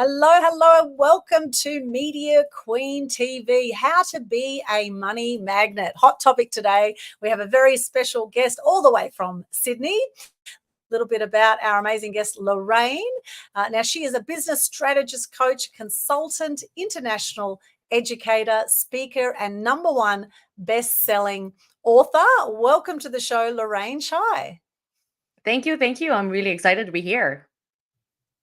Hello, hello, and welcome to Media Queen TV, how to be a money magnet. Hot topic today. We have a very special guest all the way from Sydney. A little bit about our amazing guest, Lorraine. Now, she is a business strategist, coach, consultant, international educator, speaker, and #1 best-selling author. Welcome to the show, Lorraine Chai. Thank you. Thank you. I'm really excited to be here.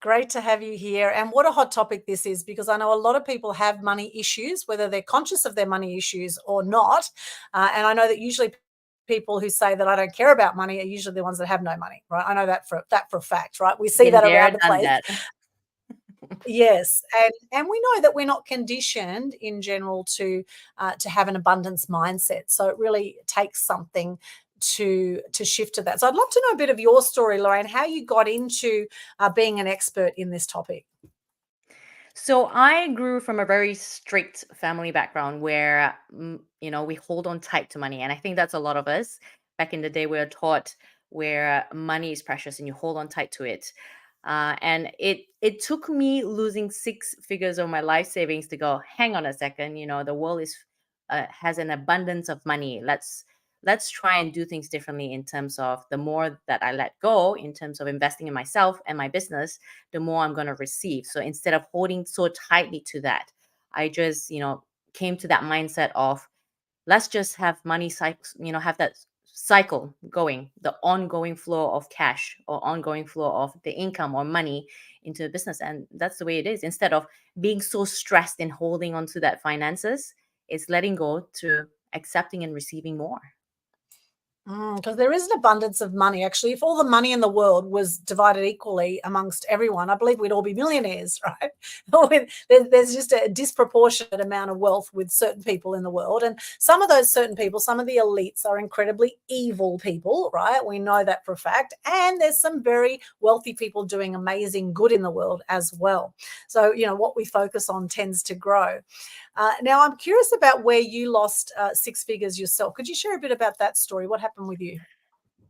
Great to have you here. And what a hot topic this is, because I know a lot of people have money issues, whether they're conscious of their money issues or not. And I know that usually people who say that I don't care about money are usually the ones that have no money, right? I know that for a fact, right? We see Been that there, around the done place. that. Yes, and we know that we're not conditioned in general to have an abundance mindset. So it really takes something to shift to that. So I'd love to know a bit of your story, Lorraine, how you got into being an expert in this topic. So I grew from a very strict family background where, we hold on tight to money. And I think that's a lot of us. Back in the day, we were taught where money is precious and you hold on tight to it. And it took me losing six figures of my life savings to go, hang on a second, the world has an abundance of money. Let's try and do things differently in terms of the more that I let go in terms of investing in myself and my business, the more I'm going to receive. So instead of holding so tightly to that, I just, came to that mindset of let's just have money cycles, have that cycle going, the ongoing flow of cash or ongoing flow of the income or money into the business. And that's the way it is. Instead of being so stressed in holding on to that finances, it's letting go to accepting and receiving more. Because there is an abundance of money. Actually, if all the money in the world was divided equally amongst everyone, I believe we'd all be millionaires, right? There's just a disproportionate amount of wealth with certain people in the world. And some of those certain people, some of the elites are incredibly evil people, right? We know that for a fact. And there's some very wealthy people doing amazing good in the world as well. So, what we focus on tends to grow. Now, I'm curious about where you lost six figures yourself. Could you share a bit about that story? What happened with you?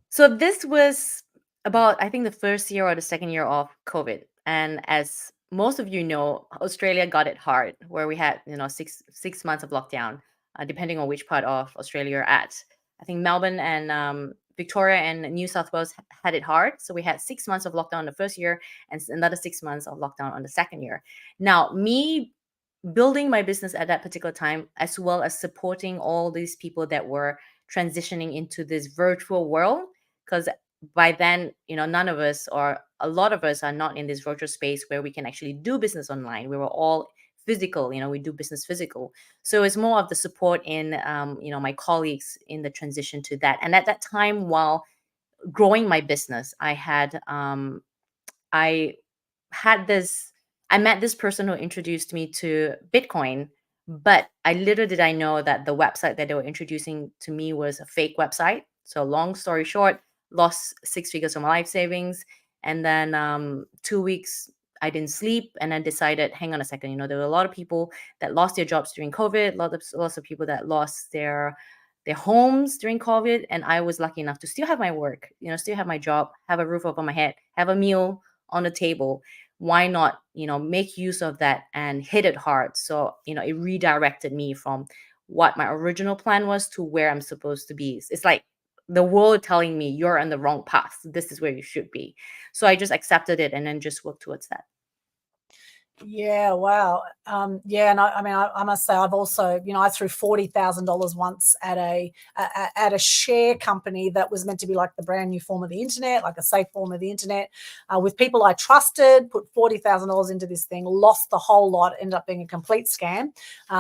So this was about, I think, the first year or the second year of COVID. And as most of you know, Australia got it hard, where we had, six months of lockdown, depending on which part of Australia you're at. I think Melbourne and Victoria and New South Wales had it hard. So we had 6 months of lockdown the first year and another 6 months of lockdown on the second year. Now, me building my business at that particular time, as well as supporting all these people that were transitioning into this virtual world, because by then, none of us or a lot of us are not in this virtual space where we can actually do business online. We were all physical, we do business physical. So it's more of the support in, my colleagues in the transition to that. And at that time, while growing my business, I had this, I met this person who introduced me to Bitcoin, but little did I know that the website that they were introducing to me was a fake website. So long story short, lost six figures of my life savings. And then 2 weeks, I didn't sleep and then decided, hang on a second, there were a lot of people that lost their jobs during COVID, lots of people that lost their homes during COVID. And I was lucky enough to still have my work, still have my job, have a roof over my head, have a meal on the table. Why not, make use of that and hit it hard? So, it redirected me from what my original plan was to where I'm supposed to be. It's like the world telling me you're on the wrong path. This is where you should be. So I just accepted it and then just worked towards that. Yeah, wow. Yeah, and I must say, I've also, I threw $40,000 once at a share company that was meant to be like the brand new form of the internet, like a safe form of the internet, with people I trusted. Put $40,000 into this thing, lost the whole lot, ended up being a complete scam.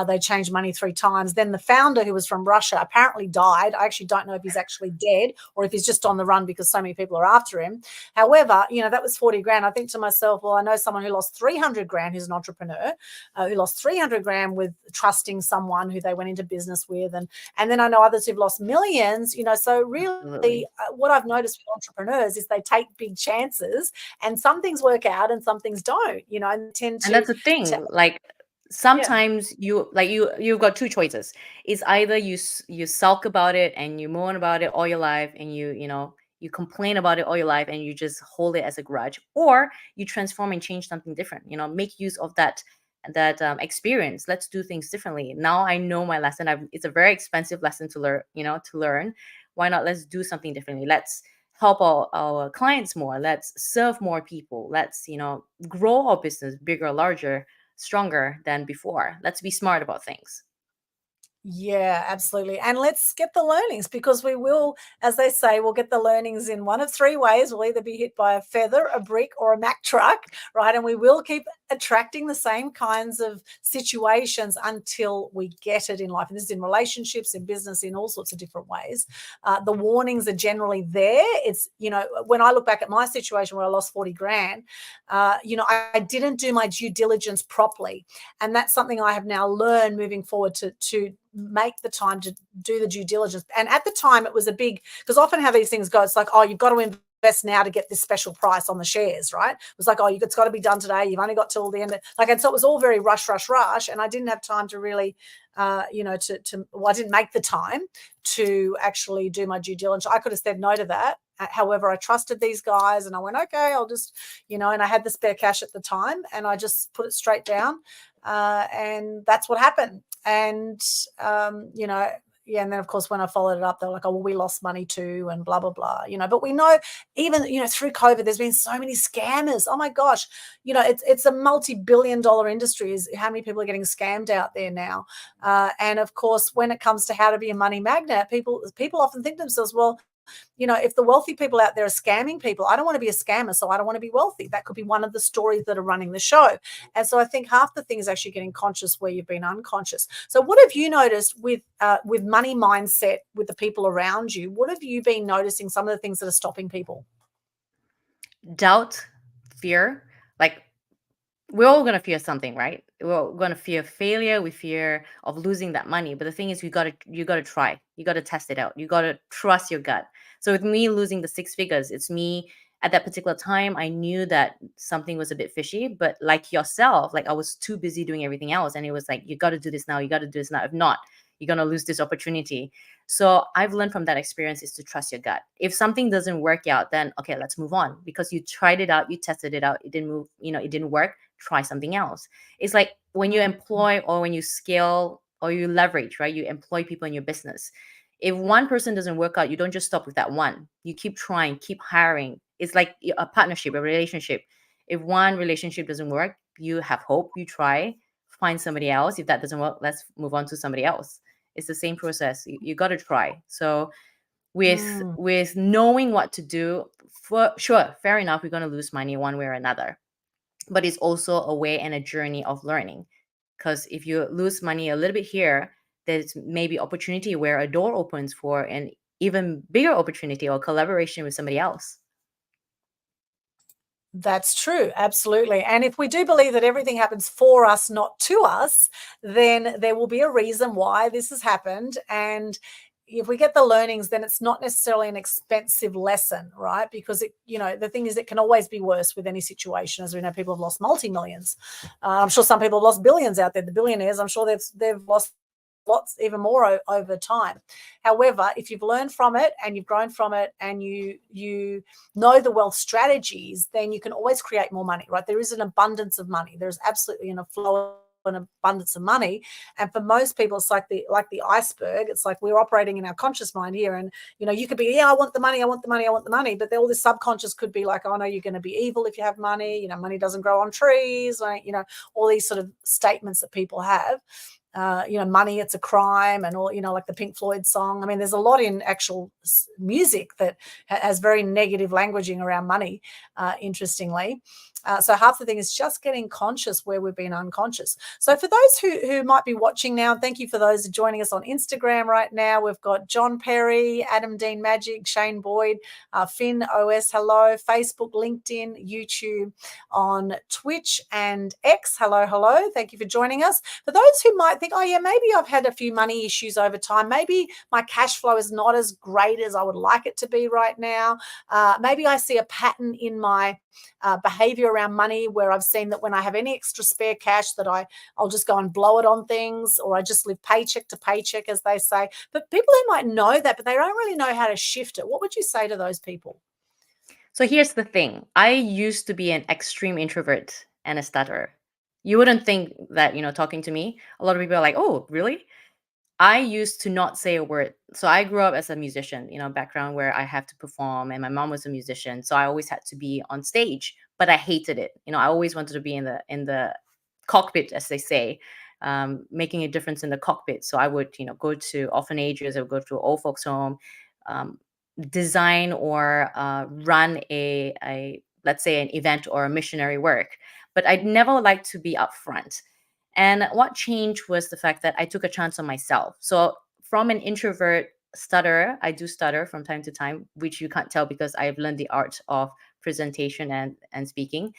They changed money 3 times. Then the founder, who was from Russia, apparently died. I actually don't know if he's actually dead or if he's just on the run because so many people are after him. However, that was 40 grand. I think to myself, well, I know someone who lost 300 grand, who's an entrepreneur, who lost 300 grand with trusting someone who they went into business with. And then I know others who've lost millions, so really what I've noticed with entrepreneurs is they take big chances, and some things work out and some things don't, and tend And to, that's the thing. Like yeah. sometimes you've got two choices. It's either you sulk about it and you moan about it all your life and you You complain about it all your life and you just hold it as a grudge, or you transform and change something different. Make use of that experience. Let's do things differently. Now I know my lesson. It's a very expensive lesson to learn. To learn. Why not? Let's do something differently. Let's help our clients more. Let's serve more people. Let's grow our business bigger, larger, stronger than before. Let's be smart about things. Yeah, absolutely. And let's get the learnings, because we will, as they say, we'll get the learnings in one of three ways. We'll either be hit by a feather, a brick, or a Mack truck, right? And we will keep attracting the same kinds of situations until we get it in life. And this is in relationships, in business, in all sorts of different ways. The warnings are generally there. It's, when I look back at my situation where I lost 40 grand, I didn't do my due diligence properly. And that's something I have now learned moving forward to make the time to do the due diligence. And at the time it was a big, because often how these things go, it's like, oh, you've got to invest now to get this special price on the shares, right? It was like, oh, it's got to be done today. You've only got till the end. And so it was all very rush. And I didn't have time to really, I didn't make the time to actually do my due diligence. I could have said no to that. However, I trusted these guys and I went, okay, I'll just, and I had the spare cash at the time and I just put it straight down. And that's what happened. And, and then of course, when I followed it up, they're like, oh, well, we lost money too and blah, blah, blah, but we know even, through COVID, there's been so many scammers. Oh my gosh, it's a multi-billion-dollar industry is how many people are getting scammed out there now. And of course, when it comes to how to be a money magnet, people often think to themselves, well, if the wealthy people out there are scamming people, I don't want to be a scammer, so I don't want to be wealthy. That could be one of the stories that are running the show. And so I think half the thing is actually getting conscious where you've been unconscious. So what have you noticed with money mindset with the people around you? What have you been noticing, some of the things that are stopping people? Doubt, fear, like we're all going to fear something, right? We're going to fear failure. We fear of losing that money. But the thing is, you got to try. You got to test it out. You got to trust your gut. So with me losing the 6 figures, it's me at that particular time. I knew that something was a bit fishy, but like yourself, like I was too busy doing everything else. And it was like, you got to do this now. You got to do this now. If not, you're going to lose this opportunity. So I've learned from that experience is to trust your gut. If something doesn't work out, then okay, let's move on, because you tried it out, you tested it out, it didn't move, it didn't work. Try something else. It's like when you employ or when you scale or you leverage, right? You employ people in your business. If one person doesn't work out, you don't just stop with that one. You keep trying, keep hiring. It's like a partnership, a relationship. If one relationship doesn't work, you have hope, you try, find somebody else. If that doesn't work, let's move on to somebody else. It's the same process. You got to try. So with knowing what to do, for sure, fair enough, we're going to lose money one way or another. But it's also a way and a journey of learning. Because if you lose money a little bit here, there's maybe opportunity where a door opens for an even bigger opportunity or collaboration with somebody else. That's true. Absolutely. And if we do believe that everything happens for us, not to us, then there will be a reason why this has happened. And if we get the learnings, then it's not necessarily an expensive lesson, right? Because the thing is, it can always be worse with any situation. As we know, people have lost multi-millions. I'm sure some people have lost billions out there. The billionaires, I'm sure they've lost lots, even more over time. However, if you've learned from it and you've grown from it and you know the wealth strategies, then you can always create more money, right? There is an abundance of money. There's absolutely a flow, an abundance of money. And for most people, it's like the iceberg. It's like we're operating in our conscious mind here. And, you could be, I want the money, I want the money, I want the money. But all this subconscious could be like, oh, no, you're going to be evil if you have money. Money doesn't grow on trees. Like, all these sort of statements that people have. Money, it's a crime, and all, like the Pink Floyd song. I mean, there's a lot in actual music that has very negative languaging around money, interestingly. So half the thing is just getting conscious where we've been unconscious. So for those who might be watching now, thank you for those joining us on Instagram right now. We've got John Perry, Adam Dean Magic, Shane Boyd, Finn OS, hello, Facebook, LinkedIn, YouTube, on Twitch and X, hello. Thank you for joining us. For those who might think, oh yeah, maybe I've had a few money issues over time. Maybe my cash flow is not as great as I would like it to be right now. Maybe I see a pattern in my behavior around money where I've seen that when I have any extra spare cash that I'll just go and blow it on things, or I just live paycheck to paycheck, as they say. But people who might know that, but they don't really know how to shift it, what would you say to those people? So here's the thing. I used to be an extreme introvert and a stutterer. You wouldn't think that, talking to me, a lot of people are like, oh, really? I used to not say a word. So I grew up as a musician, background where I have to perform, and my mom was a musician. So I always had to be on stage, but I hated it. I always wanted to be in the cockpit, as they say, making a difference in the cockpit. So I would, go to orphanages, I would go to old folks home, um, design or run a let's say an event or a missionary work. But I'd never liked to be up front. And what changed was the fact that I took a chance on myself. So from an introvert stutterer, I do stutter from time to time, which you can't tell because I've learned the art of presentation and speaking.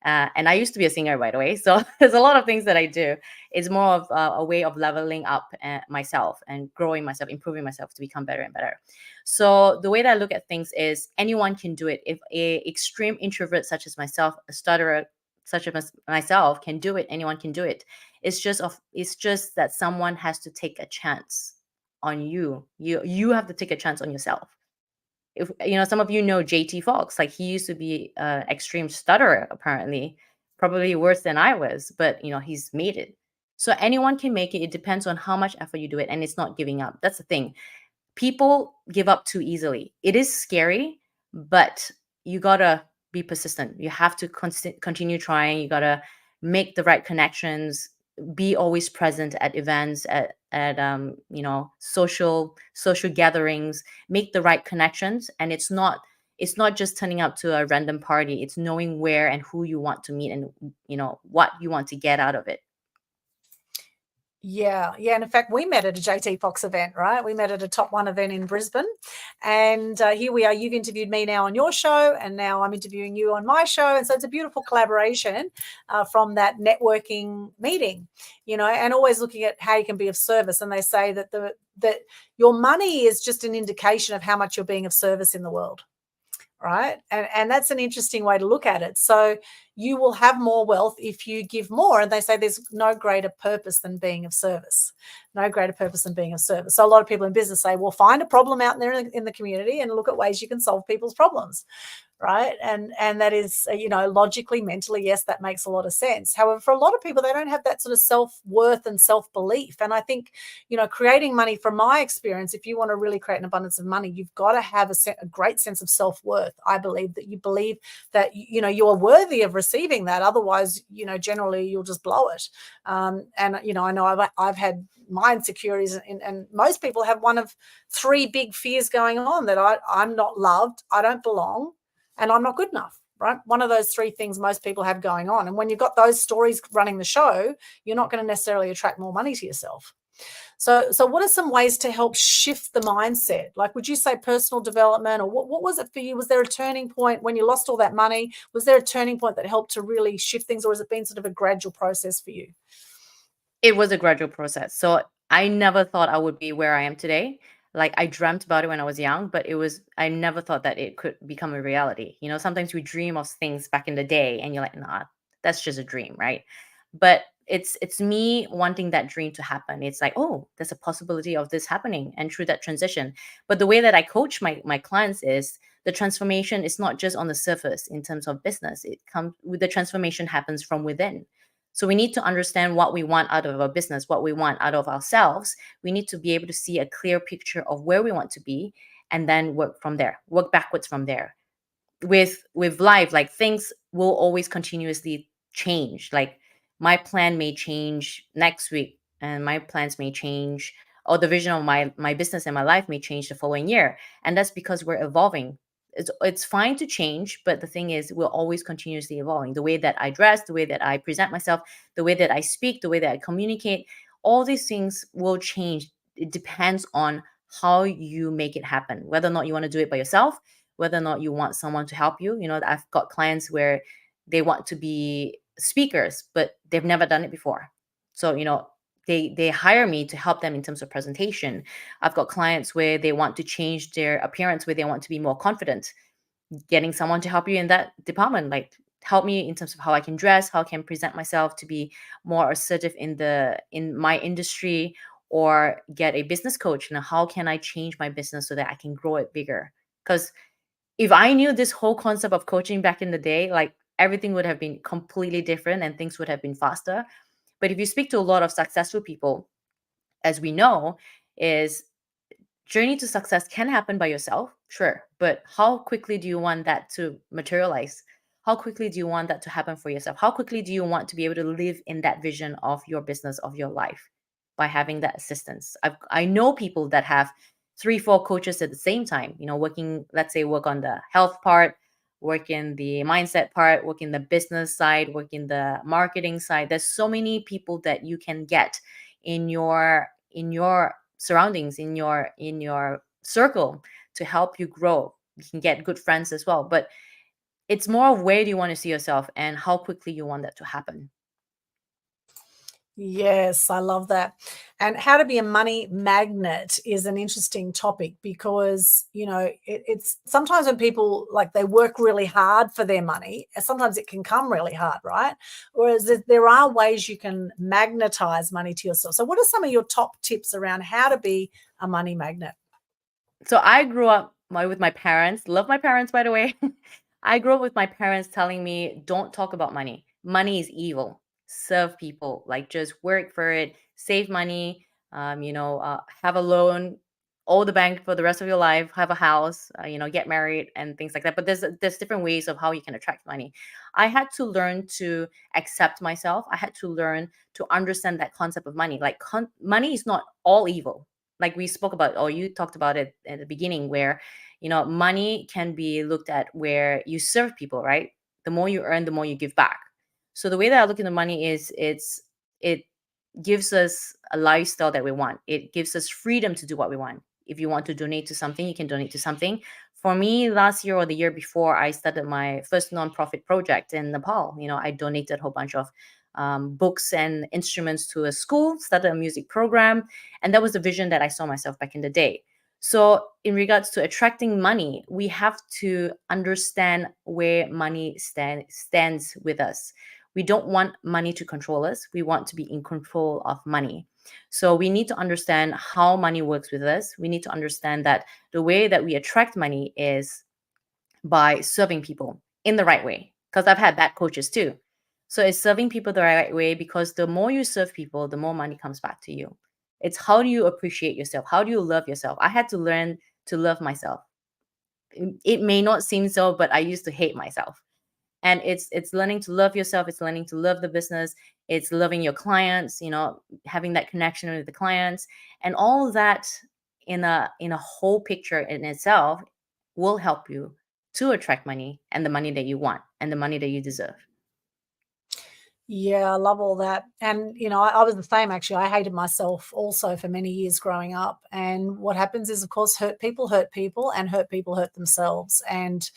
And I used to be a singer, by the way. So there's a lot of things that I do. It's more of a way of leveling up myself and growing myself, improving myself to become better and better. So the way that I look at things is anyone can do it. If a extreme introvert such as myself, a stutterer such as myself can do it, anyone can do it. It's just that someone has to take a chance on you. You have to take a chance on yourself. If some of you know JT Fox, like he used to be an extreme stutterer, apparently, probably worse than I was, but he's made it. So anyone can make it. It depends on how much effort you do it, and it's not giving up. That's the thing. People give up too easily. It is scary, but you gotta be persistent. You have to continue trying. You gotta make the right connections. Be always present at events, at social gatherings. Make the right connections, and it's not just turning up to a random party. It's knowing where and who you want to meet, and what you want to get out of it. Yeah, yeah. And in fact, we met at a JT Fox event, right? We met at a top one event in Brisbane. And here we are. You've interviewed me now on your show, and now I'm interviewing you on my show. And so it's a beautiful collaboration from that networking meeting, and always looking at how you can be of service. And they say that that your money is just an indication of how much you're being of service in the world. Right. And that's an interesting way to look at it. So you will have more wealth if you give more. And they say there's no greater purpose than being of service. No greater purpose than being of service. So a lot of people in business say, well, find a problem out there in the community and look at ways you can solve people's problems. Right. And that is, logically, mentally, yes, that makes a lot of sense. However, for a lot of people, they don't have that sort of self-worth and self-belief. And I think, creating money, from my experience, if you want to really create an abundance of money, you've got to have a great sense of self-worth. I believe that you believe that, you're worthy of receiving that. Otherwise, generally you'll just blow it. And, I know I've had my insecurities, and most people have one of three big fears going on: that I'm not loved, I don't belong, and I'm not good enough, right? One of those three things most people have going on. And when you've got those stories running the show, you're not going to necessarily attract more money to yourself. So what are some ways to help shift the mindset? Like, would you say personal development, or what was it for you? Was there a turning point when you lost all that money? Was there a turning point that helped to really shift things, or has it been sort of a gradual process for you? It was a gradual process. So I never thought I would be where I am today. Like I dreamt about it when I was young, but I never thought that it could become a reality. Sometimes we dream of things back in the day and you're like, nah, that's just a dream, right? But it's me wanting that dream to happen. It's like, oh, there's a possibility of this happening, and through that transition. But the way that I coach my clients is the transformation is not just on the surface in terms of business. It comes with the transformation happens from within. So we need to understand what we want out of our business, what we want out of ourselves. We need to be able to see a clear picture of where we want to be, and then work from there, work backwards from there. With life, like things will always continuously change. Like my plan may change next week, and my plans may change, or the vision of my business and my life may change the following year. And that's because we're evolving. It's fine to change, but the thing is we're always continuously evolving. The way that I dress, the way that I present myself, the way that I speak, the way that I communicate, all these things will change. It depends on how you make it happen, whether or not you want to do it by yourself, whether or not you want someone to help you. I've got clients where they want to be speakers, but they've never done it before. So, they hire me to help them in terms of presentation. I've got clients where they want to change their appearance, where they want to be more confident. Getting someone to help you in that department, like help me in terms of how I can dress, how I can present myself to be more assertive in my industry, or get a business coach. How can I change my business so that I can grow it bigger? Because if I knew this whole concept of coaching back in the day, like everything would have been completely different and things would have been faster. But if you speak to a lot of successful people, as we know, is journey to success can happen by yourself, sure, but how quickly do you want that to materialize? How quickly do you want that to happen for yourself? How quickly do you want to be able to live in that vision of your business, of your life, by having that assistance? I know people that have three, four coaches at the same time, working, let's say, work on the health part, work in the mindset part, work in the business side, work in the marketing side. There's so many people that you can get in your surroundings, in your circle, to help you grow. You can get good friends as well, but it's more of where do you want to see yourself and how quickly you want that to happen. Yes, I love that. And how to be a money magnet is an interesting topic because, it's sometimes when people like they work really hard for their money, sometimes it can come really hard, right? Whereas there are ways you can magnetize money to yourself. So, what are some of your top tips around how to be a money magnet? So I grew up with my parents. Love my parents, by the way. I grew up with my parents telling me, don't talk about money. Money is evil. Serve people. Like, just work for it. Save money. Have a loan. Owe the bank for the rest of your life. Have a house. Get married and things like that. But there's different ways of how you can attract money. I had to learn to accept myself. I had to learn to understand that concept of money. Like, money is not all evil, like we spoke about, or you talked about it at the beginning, where money can be looked at where you serve people, right? The more you earn, the more you give back. So the way that I look into money is it gives us a lifestyle that we want. It gives us freedom to do what we want. If you want to donate to something, you can donate to something. For me, last year or the year before, I started my first nonprofit project in Nepal. I donated a whole bunch of books and instruments to a school, started a music program, and that was the vision that I saw myself back in the day. So, in regards to attracting money, we have to understand where money stands with us. We don't want money to control us. We want to be in control of money. So, we need to understand how money works with us. We need to understand that the way that we attract money is by serving people in the right way. Because I've had bad coaches too. So it's serving people the right way, because the more you serve people, the more money comes back to you. It's how do you appreciate yourself? How do you love yourself? I had to learn to love myself. It may not seem so, but I used to hate myself. And it's learning to love yourself. It's learning to love the business. It's loving your clients. Having that connection with the clients, and all of that in a whole picture in itself will help you to attract money, and the money that you want, and the money that you deserve. Yeah, I love all that. And, I was the same actually. I hated myself also for many years growing up. And what happens is, of course, hurt people, and hurt people hurt themselves. And,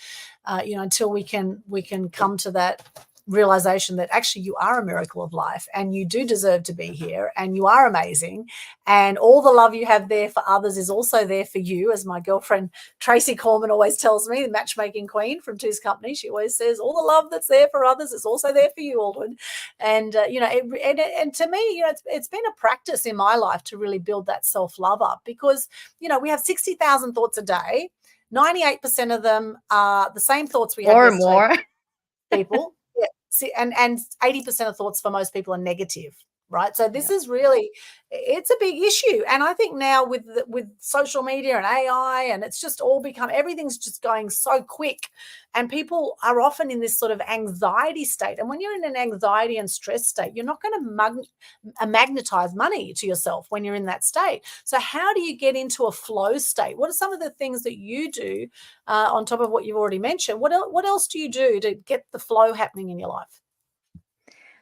until we can come to that realization that actually you are a miracle of life and you do deserve to be here and you are amazing, and all the love you have there for others is also there for you, as my girlfriend Tracy Corman always tells me, the matchmaking queen from Two's Company. She always says all the love that's there for others is also there for you, Aldwyn. And and to me, it's been a practice in my life to really build that self-love up, because we have 60,000 thoughts a day. 98% of them are the same thoughts we had Or yesterday, more. people. Yeah. See, and 80% of thoughts for most people are negative, right? So this Yeah. is really, it's a big issue. And I think now with social media and AI, and it's just all become, everything's just going so quick, and people are often in this sort of anxiety state. And when you're in an anxiety and stress state, you're not going to magnetize money to yourself when you're in that state. So how do you get into a flow state? What are some of the things that you do on top of what you've already mentioned? What else do you do to get the flow happening in your life?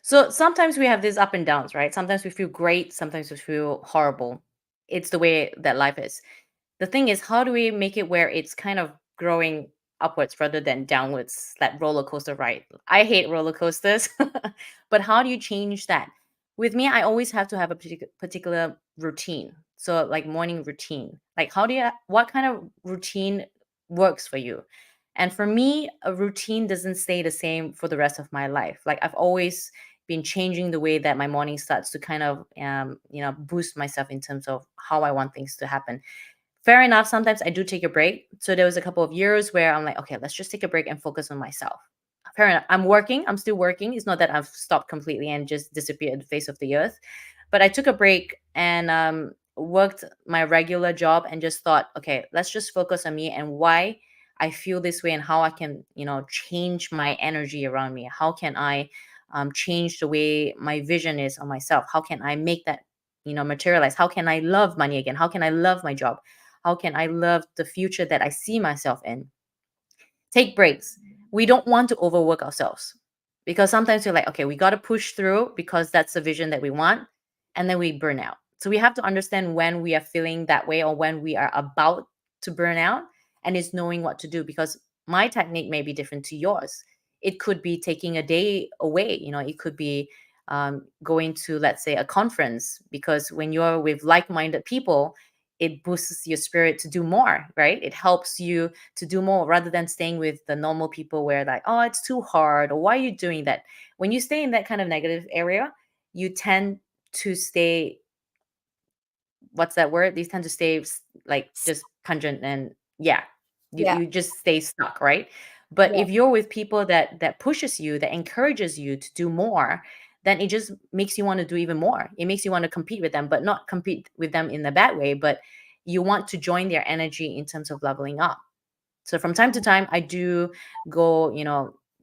So sometimes we have these up and downs, right? Sometimes we feel great, sometimes we feel horrible. It's the way that life is. The thing is, how do we make it where it's kind of growing upwards rather than downwards, that roller coaster ride? I hate roller coasters, but how do you change that? With me, I always have to have a particular routine. So, like morning routine. Like, what kind of routine works for you? And for me, a routine doesn't stay the same for the rest of my life. Like I've always been changing the way that my morning starts to kind of, boost myself in terms of how I want things to happen. Fair enough. Sometimes I do take a break. So there was a couple of years where I'm like, okay, let's just take a break and focus on myself. Fair enough. I'm working. I'm still working. It's not that I've stopped completely and just disappeared the face of the earth. But I took a break and worked my regular job and just thought, okay, let's just focus on me and why I feel this way and how I can, change my energy around me. How can I change the way my vision is on myself? How can I make that, materialize? How can I love money again? How can I love my job? How can I love the future that I see myself in? Take breaks. We don't want to overwork ourselves because sometimes we're like, okay, we got to push through because that's the vision that we want. And then we burn out. So we have to understand when we are feeling that way or when we are about to burn out, and it's knowing what to do because my technique may be different to yours. It could be taking a day away. It could be going to, let's say, a conference, because when you're with like-minded people, it boosts your spirit to do more, right? It helps you to do more rather than staying with the normal people where like, oh, it's too hard, or why are you doing that? When you stay in that kind of negative area, you tend to stay, what's that word? These tend to stay like just pungent and yeah, you, Yeah. you just stay stuck, right? But Yeah. if you're with people that pushes you, that encourages you to do more, then it just makes you want to do even more. It makes you want to compete with them, but not compete with them in a bad way, but you want to join their energy in terms of leveling up. So from time to time, I do go,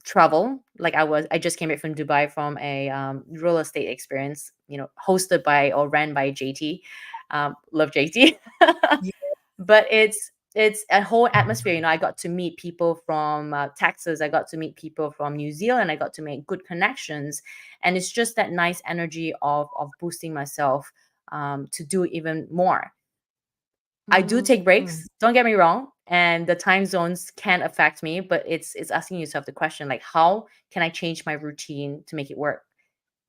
travel. Like I just came back from Dubai from a real estate experience, hosted by or ran by JT. Love JT. Yeah. But it's a whole atmosphere. I got to meet people from Texas. I got to meet people from New Zealand. I got to make good connections, and it's just that nice energy of boosting myself to do even more. I do take Mm. breaks, don't get me wrong, and the time zones can affect me, but it's asking yourself the question like, how can I change my routine to make it work?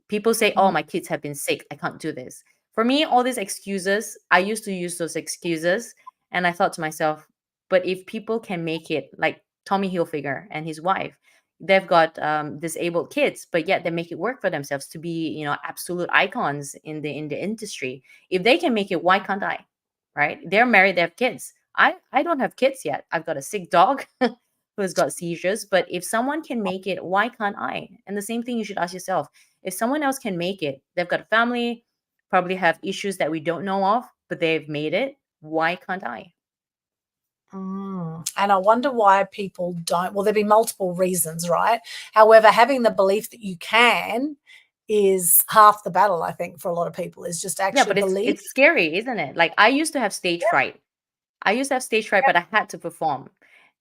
People say, "Oh, Mm. my kids have been sick. I can't do this." For me, all these excuses, I used to use those excuses, and I thought to myself, but if people can make it, like Tommy Hilfiger and his wife, they've got disabled kids, but yet they make it work for themselves to be, absolute icons in the industry. If they can make it, why can't I? Right? They're married, they have kids. I don't have kids yet. I've got a sick dog who's got seizures, but if someone can make it, why can't I? And the same thing you should ask yourself, if someone else can make it, they've got a family, probably have issues that we don't know of, but they've made it. Why can't I? And I wonder why people don't. Well, there'd be multiple reasons, right? However, having the belief that you can is half the battle, I think, for a lot of people, is just Yeah, actually but it's believe. it's scary, isn't it? Like I used to have stage fright. I used to have stage fright, but I had to perform.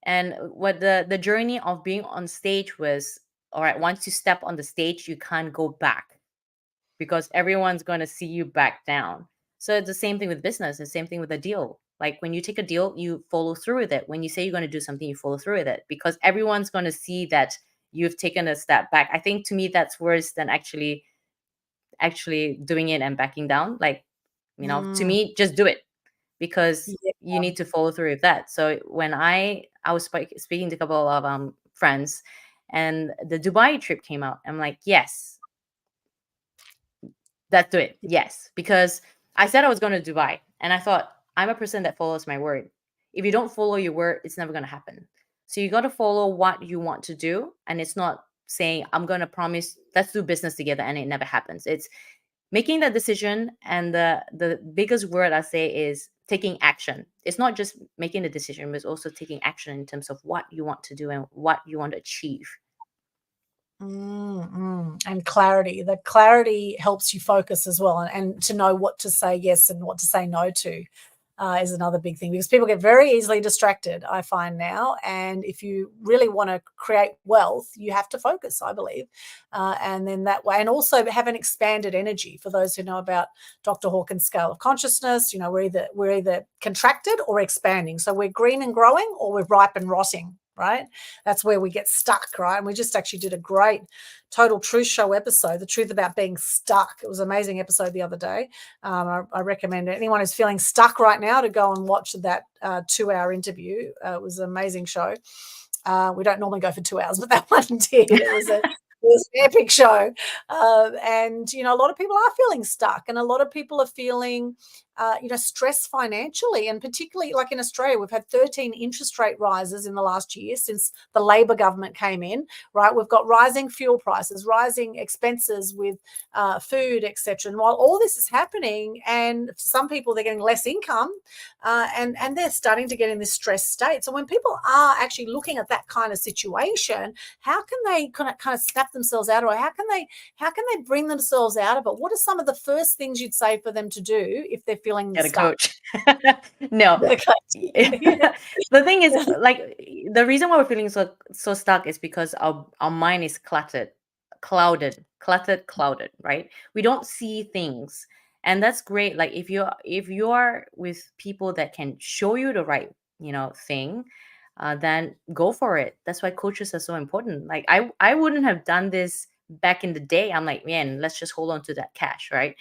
And what the journey of being on stage was, all right, once you step on the stage, you can't go back because everyone's going to see you back down. So it's the same thing with business, the same thing with a deal. Like when you take a deal, you follow through with it. When you say you're going to do something, you follow through with it because everyone's going to see that you've taken a step back. I think to me that's worse than actually doing it and backing down. Like, to Mm, me, just do it because yeah. you need to follow through with that. So when I was speaking to a couple of friends, and the Dubai trip came out, I'm like, yes, let's do it. Yes, because I said I was going to Dubai, and I thought I'm a person that follows my word. If you don't follow your word, it's never going to happen. So you got to follow what you want to do, and it's not saying I'm going to promise let's do business together, and it never happens. It's making that decision, and the biggest word I say is taking action. It's not just making the decision, but it's also taking action in terms of what you want to do and what you want to achieve. And clarity. The clarity helps you focus as well, and to know what to say yes and what to say no to. Is another big thing because people get very easily distracted, I find now. And if you really want to create wealth, you have to focus, I believe. And then that way, and also have an expanded energy. For those who know about Dr. Hawkins' scale of consciousness, we're either contracted or expanding. So we're green and growing, or we're ripe and rotting. Right? That's where we get stuck, right? And we just actually did a great Total Truth Show episode, The Truth About Being Stuck. It was an amazing episode the other day. I recommend anyone who's feeling stuck right now to go and watch that 2-hour interview. It was an amazing show. We don't normally go for 2 hours, but that one did. It was an epic show. And, a lot of people are feeling stuck, and a lot of people are feeling, stressed financially. And particularly like in Australia, we've had 13 interest rate rises in the last year since the Labor government came in, right? We've got rising fuel prices, rising expenses with food, etc. And while all this is happening, and for some people, they're getting less income, and they're starting to get in this stressed state. So when people are actually looking at that kind of situation, how can they kind of snap themselves out, or how can they bring themselves out of it? What are some of the first things you'd say for them to do if they're feeling Get a stuck? coach. No. Yeah. The thing is, like, the reason why we're feeling so stuck is because our mind is clouded, right? We don't see things. And that's great. Like, if you're with people that can show you the right, thing, then go for it. That's why coaches are so important. Like, I wouldn't have done this back in the day. I'm like, man, let's just hold on to that cash, right?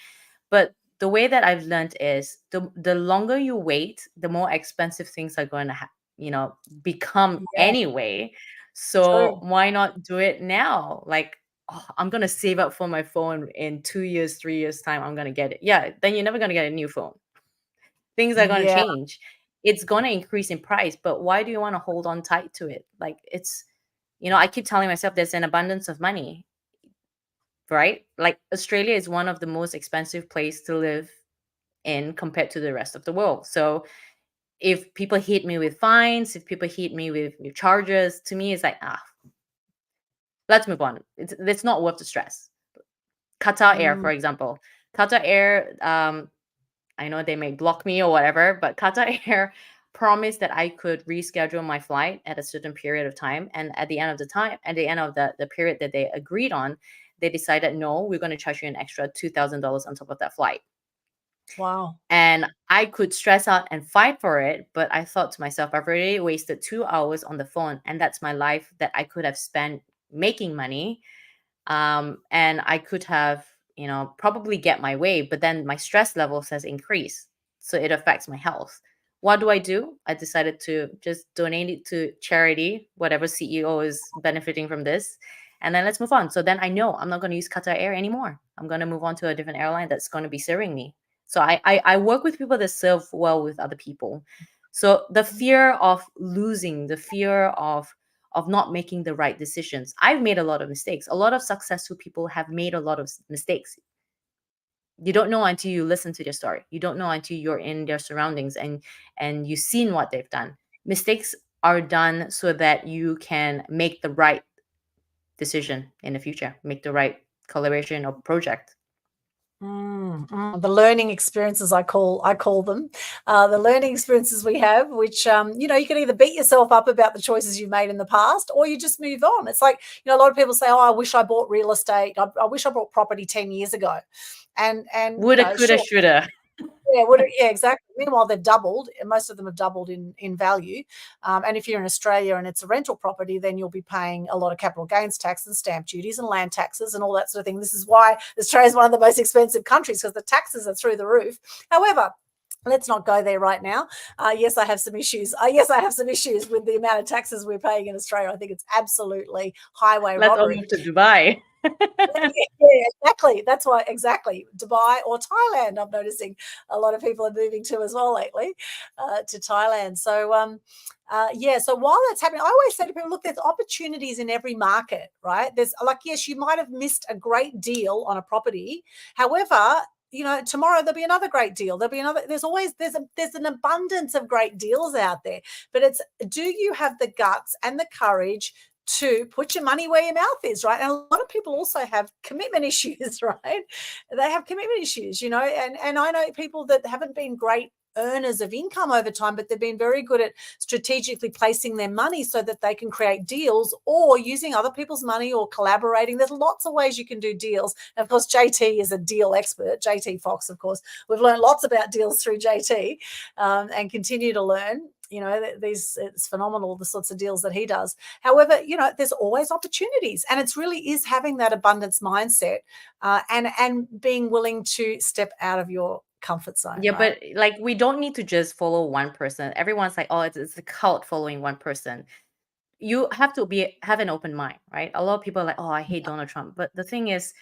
But the way that I've learned is the longer you wait, the more expensive things are going to become Yeah, anyway. So true. why not do it now? Like, oh, I'm gonna save up for my phone in 2 years, 3 years time. I'm gonna get it. Yeah, then you're never gonna get a new phone. Things are gonna Yeah. change. It's gonna increase in price, but why do you want to hold on tight to it? Like, I keep telling myself there's an abundance of money, right? Like, Australia is one of the most expensive place to live in compared to the rest of the world. So if people hit me with fines, if people hit me with charges, to me it's like, let's move on. It's not worth the stress. Qatar Air, Mm, for example. Qatar Air, I know they may block me or whatever, but Qatar Air promised that I could reschedule my flight at a certain period of time. And at the end of the period that they agreed on, they decided, no, we're going to charge you an extra $2,000 on top of that flight. wow. And I could stress out and fight for it, but I thought to myself, I've already wasted 2 hours on the phone, and that's my life that I could have spent making money. And I could have, probably get my way, but then my stress levels has increased. So it affects my health. What do? I decided to just donate it to charity, whatever CEO is benefiting from this. And then let's move on. So then I know I'm not going to use Qatar Air anymore. I'm going to move on to a different airline that's going to be serving me. So I work with people that serve well with other people. So the fear of losing, the fear of not making the right decisions. I've made a lot of mistakes. A lot of successful people have made a lot of mistakes. You don't know until you listen to their story. You don't know until you're in their surroundings and you've seen what they've done. Mistakes are done so that you can make the right decision in the future, make the right collaboration or project. The learning experiences, I call them, the learning experiences we have, which you can either beat yourself up about the choices you've made in the past, or you just move on. It's like, a lot of people say, oh, I wish I bought real estate, I wish I bought property 10 years ago, and Woulda, coulda, sure. shoulda. Yeah, exactly. Meanwhile, they've doubled. Most of them have doubled in value. And if you're in Australia and it's a rental property, then you'll be paying a lot of capital gains tax and stamp duties and land taxes and all that sort of thing. This is why Australia is one of the most expensive countries, because the taxes are through the roof. However, let's not go there right now. Yes, I have some issues. Yes, I have some issues with the amount of taxes we're paying in Australia. I think it's absolutely highway Let's all robbery. move to Dubai. Yeah, exactly. That's why, exactly. Dubai or Thailand, I'm noticing a lot of people are moving to as well lately, to Thailand. So, so while that's happening, I always say to people, look, there's opportunities in every market, right? There's like, yes, you might have missed a great deal on a property. However, tomorrow there'll be another great deal. There'll be another. There's always there's an abundance of great deals out there. But it's, do you have the guts and the courage to put your money where your mouth is, right? And a lot of people also have commitment issues, right? They have commitment issues, and I know people that haven't been great earners of income over time, but they've been very good at strategically placing their money so that they can create deals, or using other people's money, or collaborating. There's lots of ways you can do deals. And of course, JT is a deal expert. JT Fox, of course, we've learned lots about deals through JT, and continue to learn. It's phenomenal, the sorts of deals that he does. However, there's always opportunities, and it's really is having that abundance mindset, and being willing to step out of your comfort zone. Yeah, Right? but like, we don't need to just follow one person. Everyone's like, oh, it's a cult following one person. you have to have an open mind, right? A lot of people are like, oh, I hate Donald Trump. But the thing is,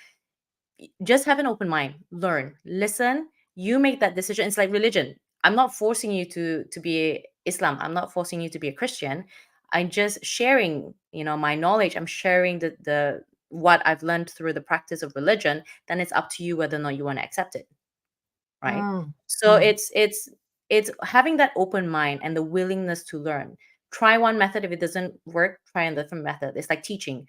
just have an open mind, learn, listen, you make that decision. It's like religion. I'm not forcing you to be Islam. I'm not forcing you to be a Christian. I'm just sharing, my knowledge. I'm sharing the what I've learned through the practice of religion. Then it's up to you whether or not you want to accept it, right? Mm, So mm, it's having that open mind and the willingness to learn. Try one method. If it doesn't work, try a different method. It's like teaching.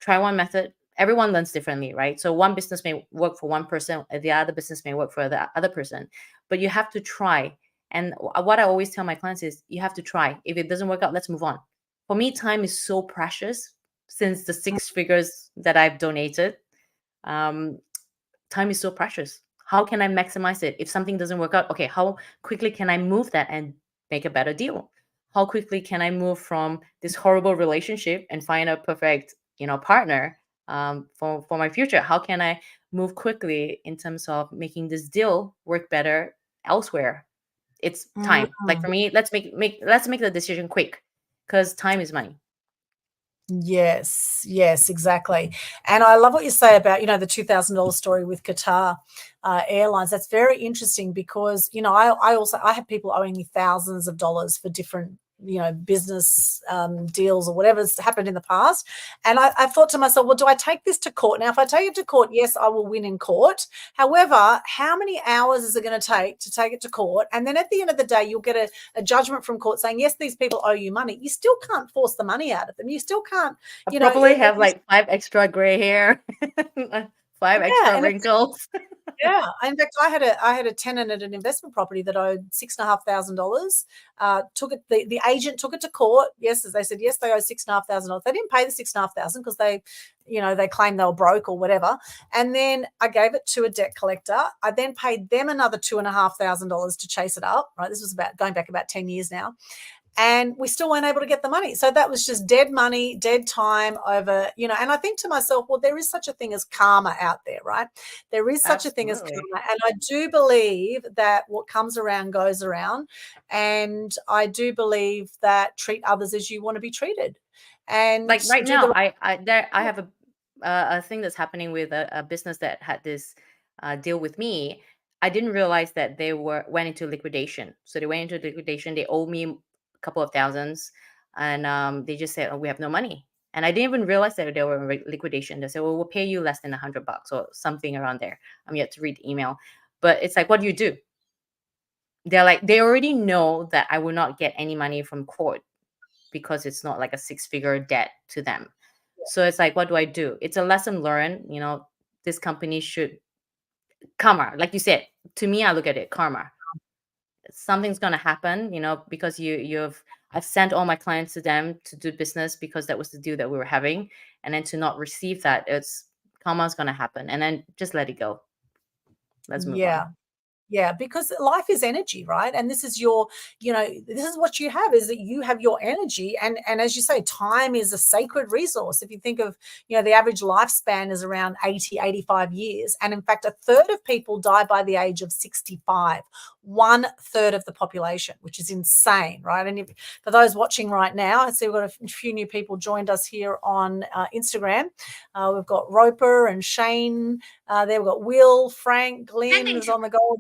Try one method. Everyone learns differently, right? So one business may work for one person, the other business may work for the other person, but you have to try. And what I always tell my clients is, you have to try. If it doesn't work out, let's move on. For me, time is so precious. Since the mm, 6 figures that I've donated, um, time is so precious. How can I maximize it? If something doesn't work out, okay, how quickly can I move that and make a better deal? How quickly can I move from this horrible relationship and find a perfect, partner, for my future? How can I move quickly in terms of making this deal work better elsewhere? It's time. Like for mm. me, let's make the decision quick, because time is money. Yes, yes, exactly. And I love what you say about, the $2,000 story with Qatar Airlines. That's very interesting because, I have people owing me thousands of dollars for different, business deals or whatever's happened in the past. And I thought to myself, well, do I take this to court? Now, if I take it to court, yes, I will win in court. However, how many hours is it going to take it to court? And then at the end of the day, you'll get a judgment from court saying, yes, these people owe you money. You still can't force the money out of them. You still can't, I you know, probably have like 5 extra gray hair, five yeah. extra And it's, wrinkles. yeah. In fact, I had a tenant at an investment property that owed $6,500. Took it, the agent took it to court. Yes, as they said, yes, they owe $6,500. They didn't pay the $6,500 because they claimed they were broke or whatever. And then I gave it to a debt collector. I then paid them another $2,500 to chase it up. Right. This was going back about 10 years now. And we still weren't able to get the money. So that was just dead money, dead time over, and I think to myself, well, there is such a thing as karma out there, right? There is such a thing as Absolutely. karma. And I do believe that what comes around goes around. And I do believe that treat others as you want to be treated and Like right do the now, right I thing. have a thing that's happening with a business that had this deal with me. I didn't realize that they went into liquidation. So they went into liquidation. They owe me a couple of thousands, and they just said, "Oh, we have no money." And I didn't even realize that they were in liquidation. They said, "Well, we'll pay you less than $100 or something around there." I'm yet to read the email, but it's like, what do you do? They're like, they already know that I will not get any money from court because it's not like a 6 figure debt to them. So it's like, what do I do? It's a lesson learned. This company should, karma, like you said. To me, I look at it, karma. Something's gonna happen, because I've sent all my clients to them to do business because that was the deal that we were having, and then to not receive that, it's karma's gonna happen, and then just let it go. Let's move Yeah. on. Yeah, because life is energy, right? And this is what you have, is that you have your energy. And as you say, time is a sacred resource. If you think of, the average lifespan is around 80, 85 years. And in fact, a third of people die by the age of 65, 1/3 of the population, which is insane, right? And for those watching right now, I see we've got a few new people joined us here on Instagram. We've got Roper and Shane there. We've got Will, Frank, Glenn is on the go.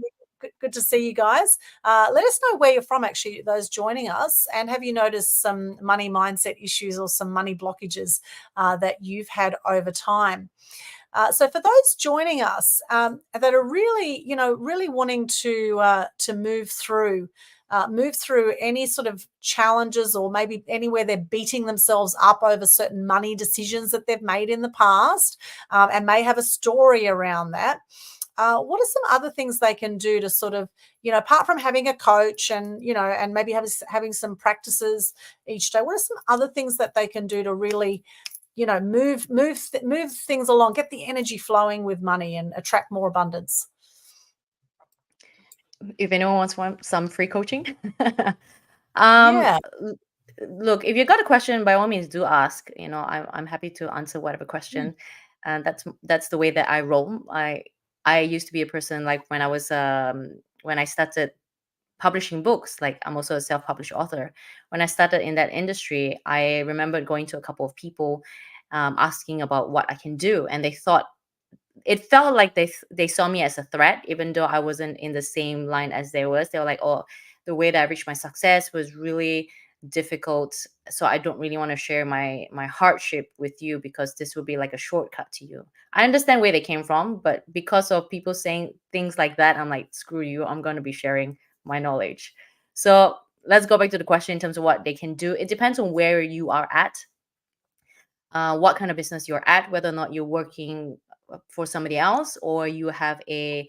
Good to see you guys. Let us know where you're from, actually, those joining us. And have you noticed some money mindset issues or some money blockages that you've had over time? So for those joining us that are really, really wanting to move through any sort of challenges, or maybe anywhere they're beating themselves up over certain money decisions that they've made in the past, and may have a story around that. What are some other things they can do to sort of, apart from having a coach and, and maybe having some practices each day, what are some other things that they can do to really, move things along, get the energy flowing with money and attract more abundance? If anyone wants some free coaching, um Yeah. l- look, if you got a question, by all means do ask. I'm happy to answer whatever Mm, question, and that's the way that I roll. I used to be a person, like when I started publishing books. Like I'm also a self-published author. When I started in that industry, I remember going to a couple of people asking about what I can do, and they thought it felt like they saw me as a threat, even though I wasn't in the same line as they was. They were like, "Oh, the way that I reached my success was really difficult, so I don't really want to share my hardship with you because this would be like a shortcut to you." I understand where they came from, but because of people saying things like that, I'm like, "Screw you! I'm going to be sharing my knowledge." So let's go back to the question in terms of what they can do. It depends on where you are at, what kind of business you're at, whether or not you're working for somebody else or you have a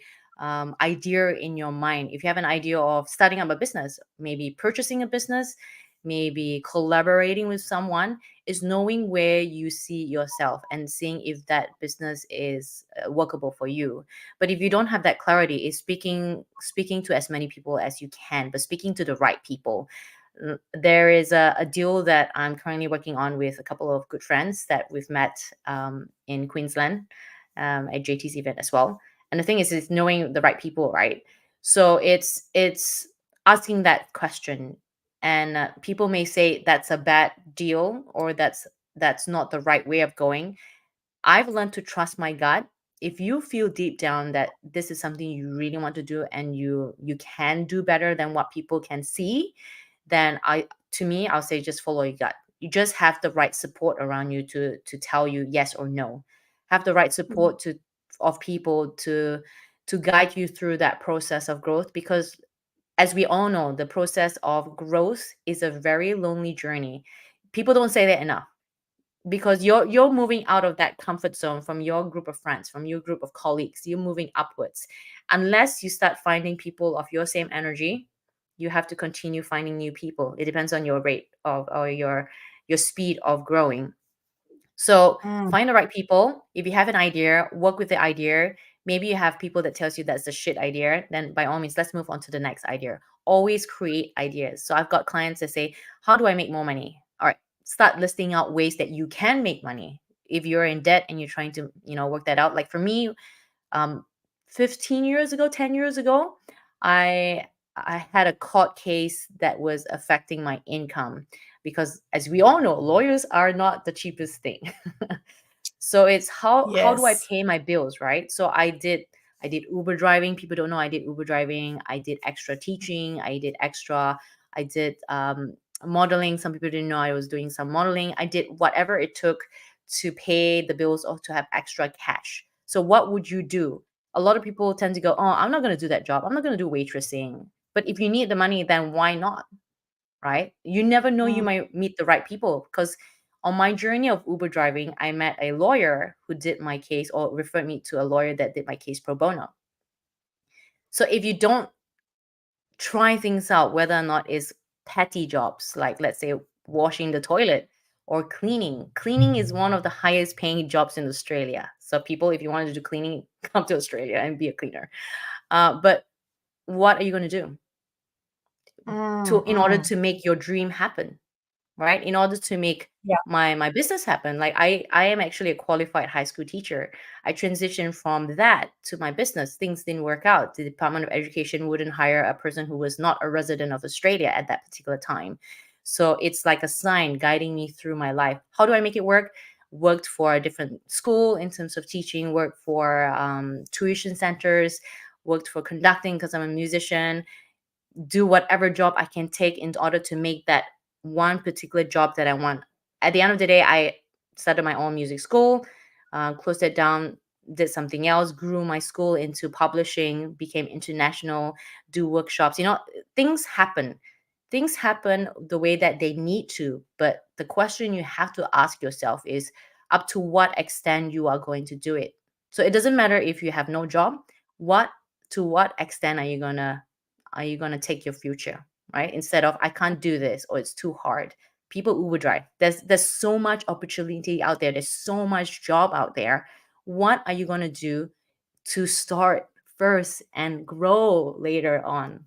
idea in your mind. If you have an idea of starting up a business, maybe purchasing a business, maybe collaborating with someone, is knowing where you see yourself and seeing if that business is workable for you. But if you don't have that clarity, is speaking to as many people as you can, but speaking to the right people. There is a deal that I'm currently working on with a couple of good friends that we've met in Queensland at JT's event as well. And the thing is knowing the right people, right? So it's asking that question, and people may say that's a bad deal or that's not the right way of going. I've learned to trust my gut. If you feel deep down that this is something you really want to do and you can do better than what people can see, then to me, I'll say just follow your gut. You just have the right support around you to tell you yes or no. Have the right Mm. support of people to guide you through that process of growth, because as we all know, the process of growth is a very lonely journey. People don't say that enough, because you're moving out of that comfort zone from your group of friends, from your group of colleagues. You're moving upwards. Unless you start finding people of your same energy, you have to continue finding new people. It depends on your rate of or your speed of growing. So Mm. find the right people. If you have an idea, work with the idea. Maybe you have people that tells you that's the shit idea, then by all means, let's move on to the next idea. Always create ideas. So I've got clients that say, how do I make more money? All right, start listing out ways that you can make money. If you're in debt and you're trying to, work that out. Like for me, um 15 years ago, 10 years ago, i I had a court case that was affecting my income, because as we all know, lawyers are not the cheapest thing. So it's how do I Yes. pay my bills, right? So I did Uber driving. People don't know I did Uber driving. I did extra teaching. I did modeling. Some people didn't know I was doing some modeling. I did whatever it took to pay the bills or to have extra cash. So what would you do? A lot of people tend to go, "Oh, I'm not going to do that job. I'm not going to do waitressing." But if you need the money, then why not? Right? You never know, you Mm. might meet the right people, because on my journey of Uber driving, I met a lawyer who did my case or referred me to a lawyer that did my case pro bono. So if you don't try things out, whether or not it's petty jobs, like let's say washing the toilet or cleaning. Cleaning is one of the highest paying jobs in Australia. So people, if you wanted to do cleaning, come to Australia and be a cleaner. But what are you going to do Mm. in order Mm. to make your dream happen? Right? In order to make Yeah. my business happen. Like I am actually a qualified high school teacher. I transitioned from that to my business. Things didn't work out. The Department of Education wouldn't hire a person who was not a resident of Australia at that particular time. So it's like a sign guiding me through my life. How do I make it work? Worked for a different school in terms of teaching, worked for tuition centers, worked for conducting because I'm a musician, do whatever job I can take in order to make that one particular job that I want. At the end of the day, I started my own music school, closed it down, did something else, grew my school into publishing, became international, do workshops. Things happen. Things happen the way that they need to. But the question you have to ask yourself is, up to what extent you are going to do it. So it doesn't matter if you have no job. What to what extent are you gonna take your future, right? Instead of I can't do this or it's too hard. People Uber drive. There's so much opportunity out there. There's so much job out there. What are you gonna do to start first and grow later on?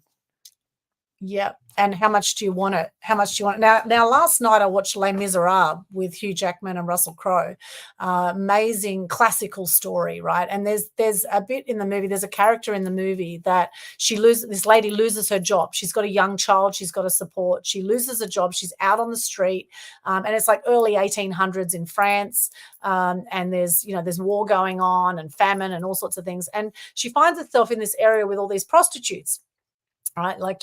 Yeah. And how much do you want it? How much do you want it? Now, last night I watched Les Miserables with Hugh Jackman and Russell Crowe. Amazing classical story, right? And there's a bit in the movie. There's a character in the movie that this lady loses her job. She's got a young child. She's got to support. She loses a job. She's out on the street, and it's like early 1800s in France. And there's war going on and famine and all sorts of things. And she finds herself in this area with all these prostitutes, right? Like,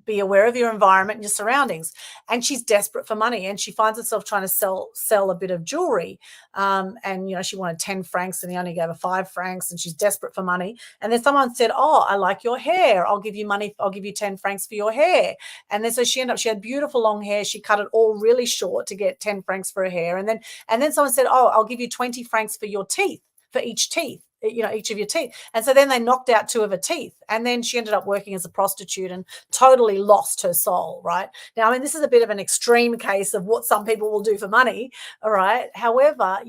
be aware of your environment and your surroundings. And she's desperate for money, and she finds herself trying to sell a bit of jewelry. And she wanted 10 francs and he only gave her 5 francs, and she's desperate for money. And then someone said, "Oh, I like your hair. I'll give you money. I'll give you 10 francs for your hair." And then so she had beautiful long hair. She cut it all really short to get 10 francs for her hair. And then someone said, "Oh, I'll give you 20 francs for your teeth, for each teeth, each of your teeth." And so then they knocked out 2 of her teeth, and then she ended up working as a prostitute and totally lost her soul, right? Now, I mean, this is a bit of an extreme case of what some people will do for money, all right? However,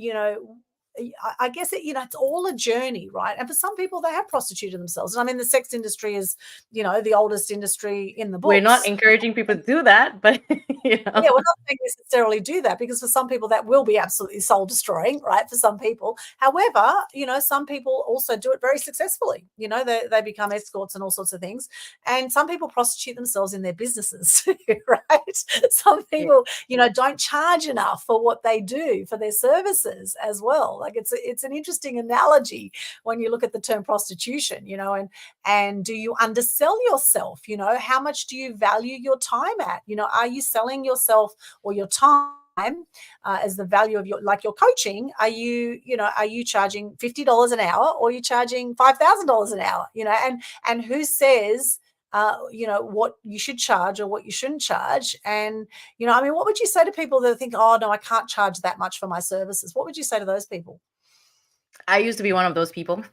I guess it's all a journey, right? And for some people, they have prostituted themselves. And I mean, the sex industry is, the oldest industry in the We're not books. encouraging people to do that, but Yeah, we're not saying necessarily do that, because for some people that will be absolutely soul destroying, right? For some people. However, some people also do it very successfully. They become escorts and all sorts of things. And some people prostitute themselves in their businesses, right? Some yeah. people, don't charge enough for what they do, for their services as well. Like, it's an interesting analogy when you look at the term prostitution, and do you undersell yourself? How much do you value your time at? Are you selling yourself or your time as the value of your coaching? Are you charging $50 an hour, or are you charging $5,000 an hour? And who says what you should charge or what you shouldn't charge? And I mean, what would you say to people that think, "Oh no, I can't charge that much for my services"? What would you say to those people? I used to be one of those people.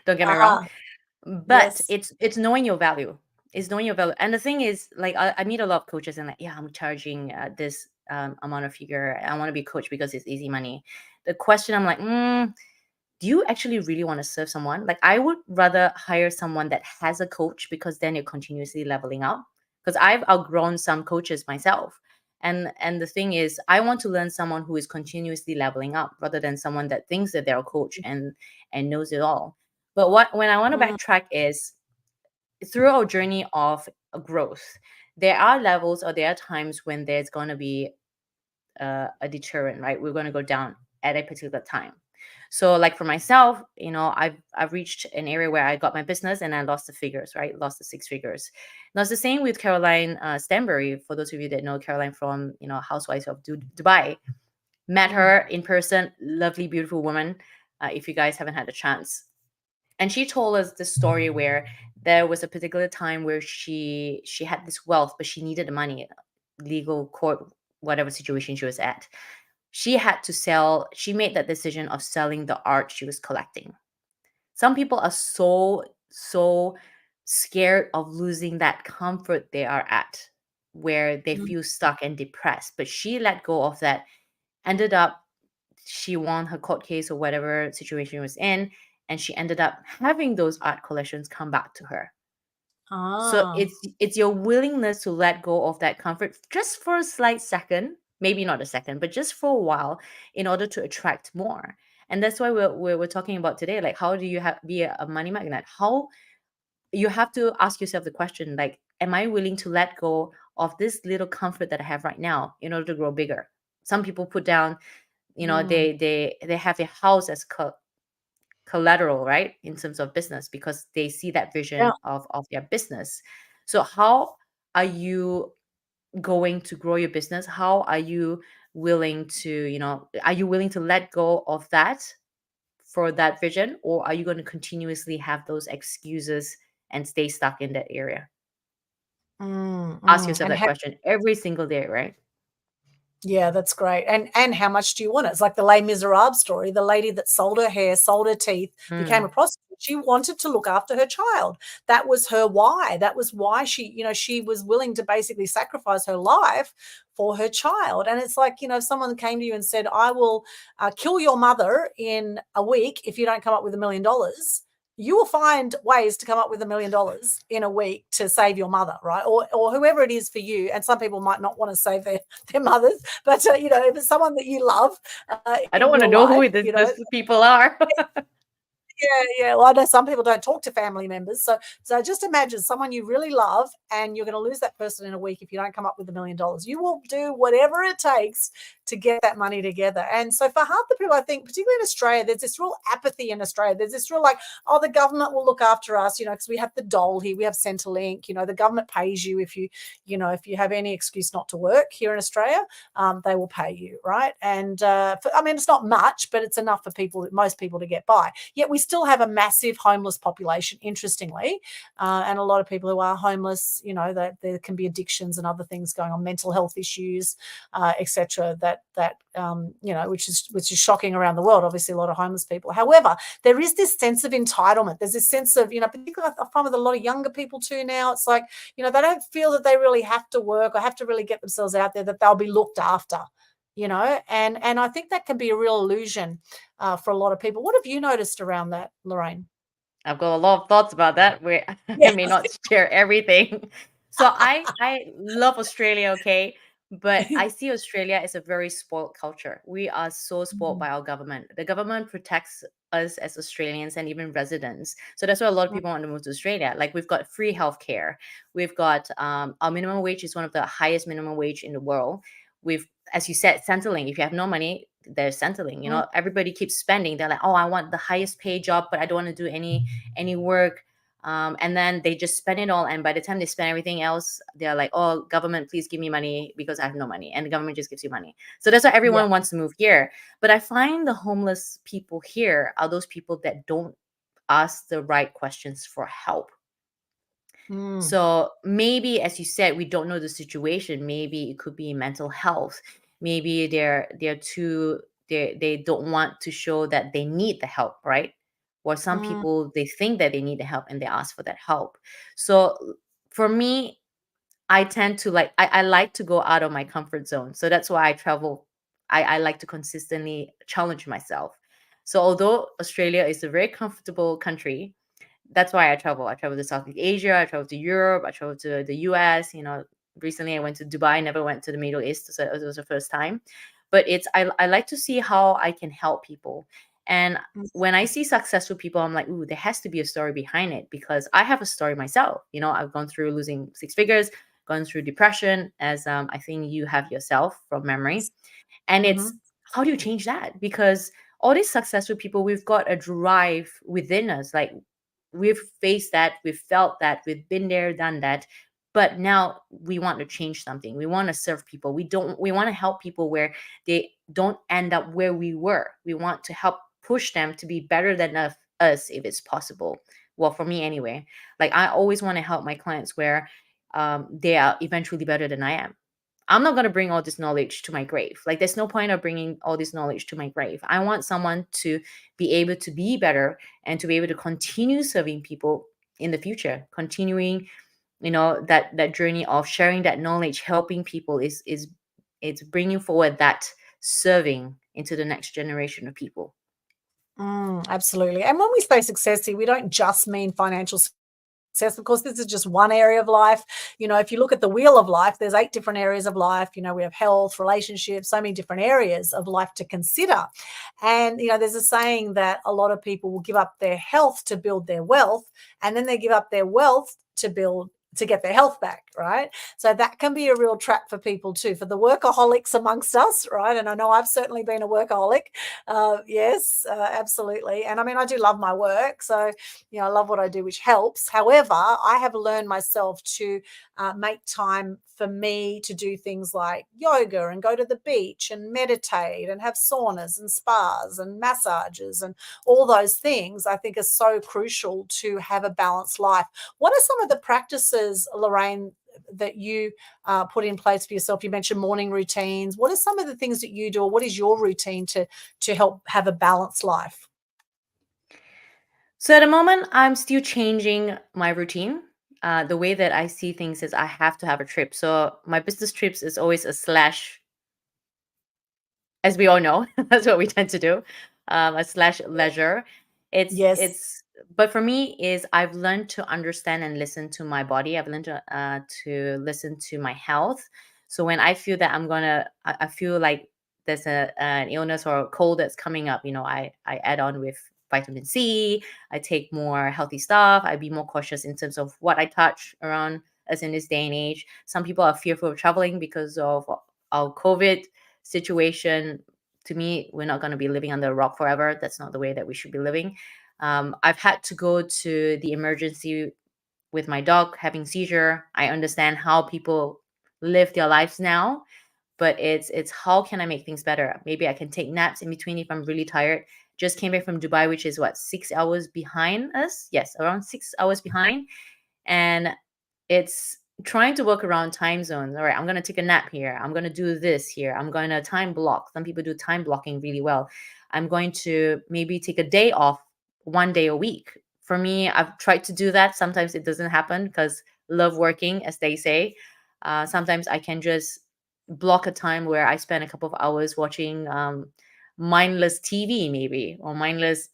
Don't get me wrong. Uh-huh. But Yes. it's knowing your value. It's knowing your value. And the thing is, like, I meet a lot of coaches and like, yeah, I'm charging this amount of figure. I want to be a coach because it's easy money. The question, I'm like, do you actually really want to serve someone? Like, I would rather hire someone that has a coach, because then you're continuously leveling up. Because I've outgrown some coaches myself. And the thing is, I want to learn someone who is continuously leveling up, rather than someone that thinks that they're a coach and knows it all. But when I want to Mm, backtrack is, through our journey of growth, there are levels, or there are times when there's going to be a deterrent, right? We're going to go down at a particular time. So, like for myself, I've reached an area where I got my business and I lost the figures, right? Lost the 6 figures. Now it's the same with Caroline Stanbury. For those of you that know Caroline from Housewives of Dubai, met mm. her in person, lovely, beautiful woman. If you guys haven't had a chance, and she told us this story where there was a particular time where she had this wealth, but she needed the money, legal court, whatever situation she was at. She made that decision of selling the art she was collecting. Some people are so scared of losing that comfort they are at, where they Mm. feel stuck and depressed, but she let go of that. Ended up, she won her court case or whatever situation she was in, and she ended up having those art collections come back to her. So Ah. it's your willingness to let go of that comfort just for a slight second, maybe not a second, but just for a while, in order to attract more. And that's why we're talking about today, like, how do you be a money magnet? How you have to ask yourself the question, like, am I willing to let go of this little comfort that I have right now in order to grow bigger? Some people put down, Mm. they have a house as collateral, right, in terms of business, because they see that Yeah. vision of their business. So how are you going to grow your business? How are you willing to, are you willing to let go of that for that vision, or are you going to continuously have those excuses and stay stuck in that area? Mm, Ask mm. yourself And that question every single day, right? yeah, that's great. And how much do you want it? It's like the Les Miserables story. The lady that sold her hair, sold her teeth, became a Mm, prostitute. She wanted to look after her child. That was her why. That was why she was willing to basically sacrifice her life for her child. And it's like, if someone came to you and said, "I will kill your mother in a week if you don't come up with $1 million." you will find ways to come up with $1 million in a week to save your mother, right? Or whoever it is for you. And some people might not want to save their mothers, but if it's someone that you love I don't in want to your know life, who these people are. Yeah. Well, I know some people don't talk to family members. So just imagine someone you really love and you're going to lose that person in a week if you don't come up with $1 million. You will do whatever it takes to get that money together. And so for half the people, I think, particularly in Australia, there's this real apathy in Australia. There's this real oh, the government will look after us, because we have the dole here, we have Centrelink, the government pays you if you have any excuse not to work here in Australia, they will pay you, right? And it's not much, but it's enough for most people to get by. Yet we still have a massive homeless population, interestingly, and a lot of people who are homeless, there can be addictions and other things going on, mental health issues, etc. Which is shocking around the world. Obviously, a lot of homeless people. However, there is this sense of entitlement. There's this sense of, particularly I find with a lot of younger people too now, it's like, they don't feel that they really have to work or have to really get themselves out there, that they'll be looked after. And I think that can be a real illusion for a lot of people. What have you noticed around that, Lorraine? I've got a lot of thoughts about that where I may not share everything. So I love Australia, okay? But I see Australia as a very spoiled culture. We are so spoiled by our government. The government protects us as Australians and even residents. So that's why a lot of people want to move to Australia. Like we've got free healthcare. We've got our minimum wage is one of the highest minimum wage in the world. We've, as you said, Centrelink. If you have no money, there's Centrelink. Everybody keeps spending. They're like, oh, I want the highest paid job, but I don't want to do any work. And then they just spend it all. And by the time they spend everything else, they're like, oh, government, please give me money because I have no money. And the government just gives you money. So that's why everyone wants to move here. But I find the homeless people here are those people that don't ask the right questions for help. So maybe, as you said, we don't know the situation. Maybe it could be mental health. Maybe they don't want to show that they need the help, right? Or some people, they think that they need the help and they ask for that help. So for me, I tend to I like to go out of my comfort zone. So that's why I travel. I like to consistently challenge myself. So although Australia is a very comfortable country, that's why I travel. I travel to Southeast Asia. I travel to Europe. I travel to the US. Recently I went to Dubai. Never went to the Middle East, so it was the first time. But I like to see how I can help people. And when I see successful people, I'm like, ooh, there has to be a story behind it because I have a story myself. I've gone through losing 6 figures, gone through depression, as I think you have yourself from memory. And it's how do you change that? Because all these successful people, we've got a drive within us. Like we've faced that, we've felt that, we've been there, done that. But now we want to change something. We want to serve people. We want to help people where they don't end up where we were. We want to help push them to be better than us if it's possible. Well, for me anyway, like I always want to help my clients where they are eventually better than I am. I'm not going to bring all this knowledge to my grave. Like there's no point of bringing all this knowledge to my grave. I want someone to be able to be better and to be able to continue serving people in the future, continuing, that journey of sharing that knowledge, helping people is it's bringing forward that serving into the next generation of people. Absolutely. And when we say success here, we don't just mean financial success. Of course, this is just one area of life. If you look at the wheel of life, there's 8 different areas of life. We have health, relationships, so many different areas of life to consider. And, there's a saying that a lot of people will give up their health to build their wealth, and then they give up their wealth to get their health back, right? So that can be a real trap for people too, for the workaholics amongst us, right? And I know I've certainly been a workaholic. Yes, absolutely. And I do love my work. So, I love what I do, which helps. However, I have learned myself to make time for me to do things like yoga and go to the beach and meditate and have saunas and spas and massages and all those things I think are so crucial to have a balanced life. What are some of the practices, Lorraine, that you put in place for yourself? You mentioned morning routines. What are some of the things that you do, or what is your routine to help have a balanced life? So at the moment, I'm still changing my routine. The way that I see things is I have to have a trip. So my business trips is always a slash, as we all know, that's what we tend to do, a slash leisure. It's Yes. it's but for me is I've learned to understand and listen to my body. I've learned to listen to my health. So when I feel that I feel like there's an illness or a cold that's coming up, I add on with vitamin C. I take more healthy stuff. I be more cautious in terms of what I touch around us in this day and age. Some people are fearful of traveling because of our COVID situation. To me, we're not going to be living under a rock forever. That's not the way that we should be living. I've had to go to the emergency with my dog having seizure. I understand how people live their lives now, but it's how can I make things better? Maybe I can take naps in between if I'm really tired. Just came back from Dubai, which is what, 6 hours behind us? Yes, around 6 hours behind. And it's trying to work around time zones. All right, I'm going to take a nap here. I'm going to do this here. I'm going to time block. Some people do time blocking really well. I'm going to maybe take a day off, 1 day a week. For me, I've tried to do that. Sometimes it doesn't happen because love working, as they say. Sometimes I can just block a time where I spend a couple of hours watching mindless TV, maybe, or mindless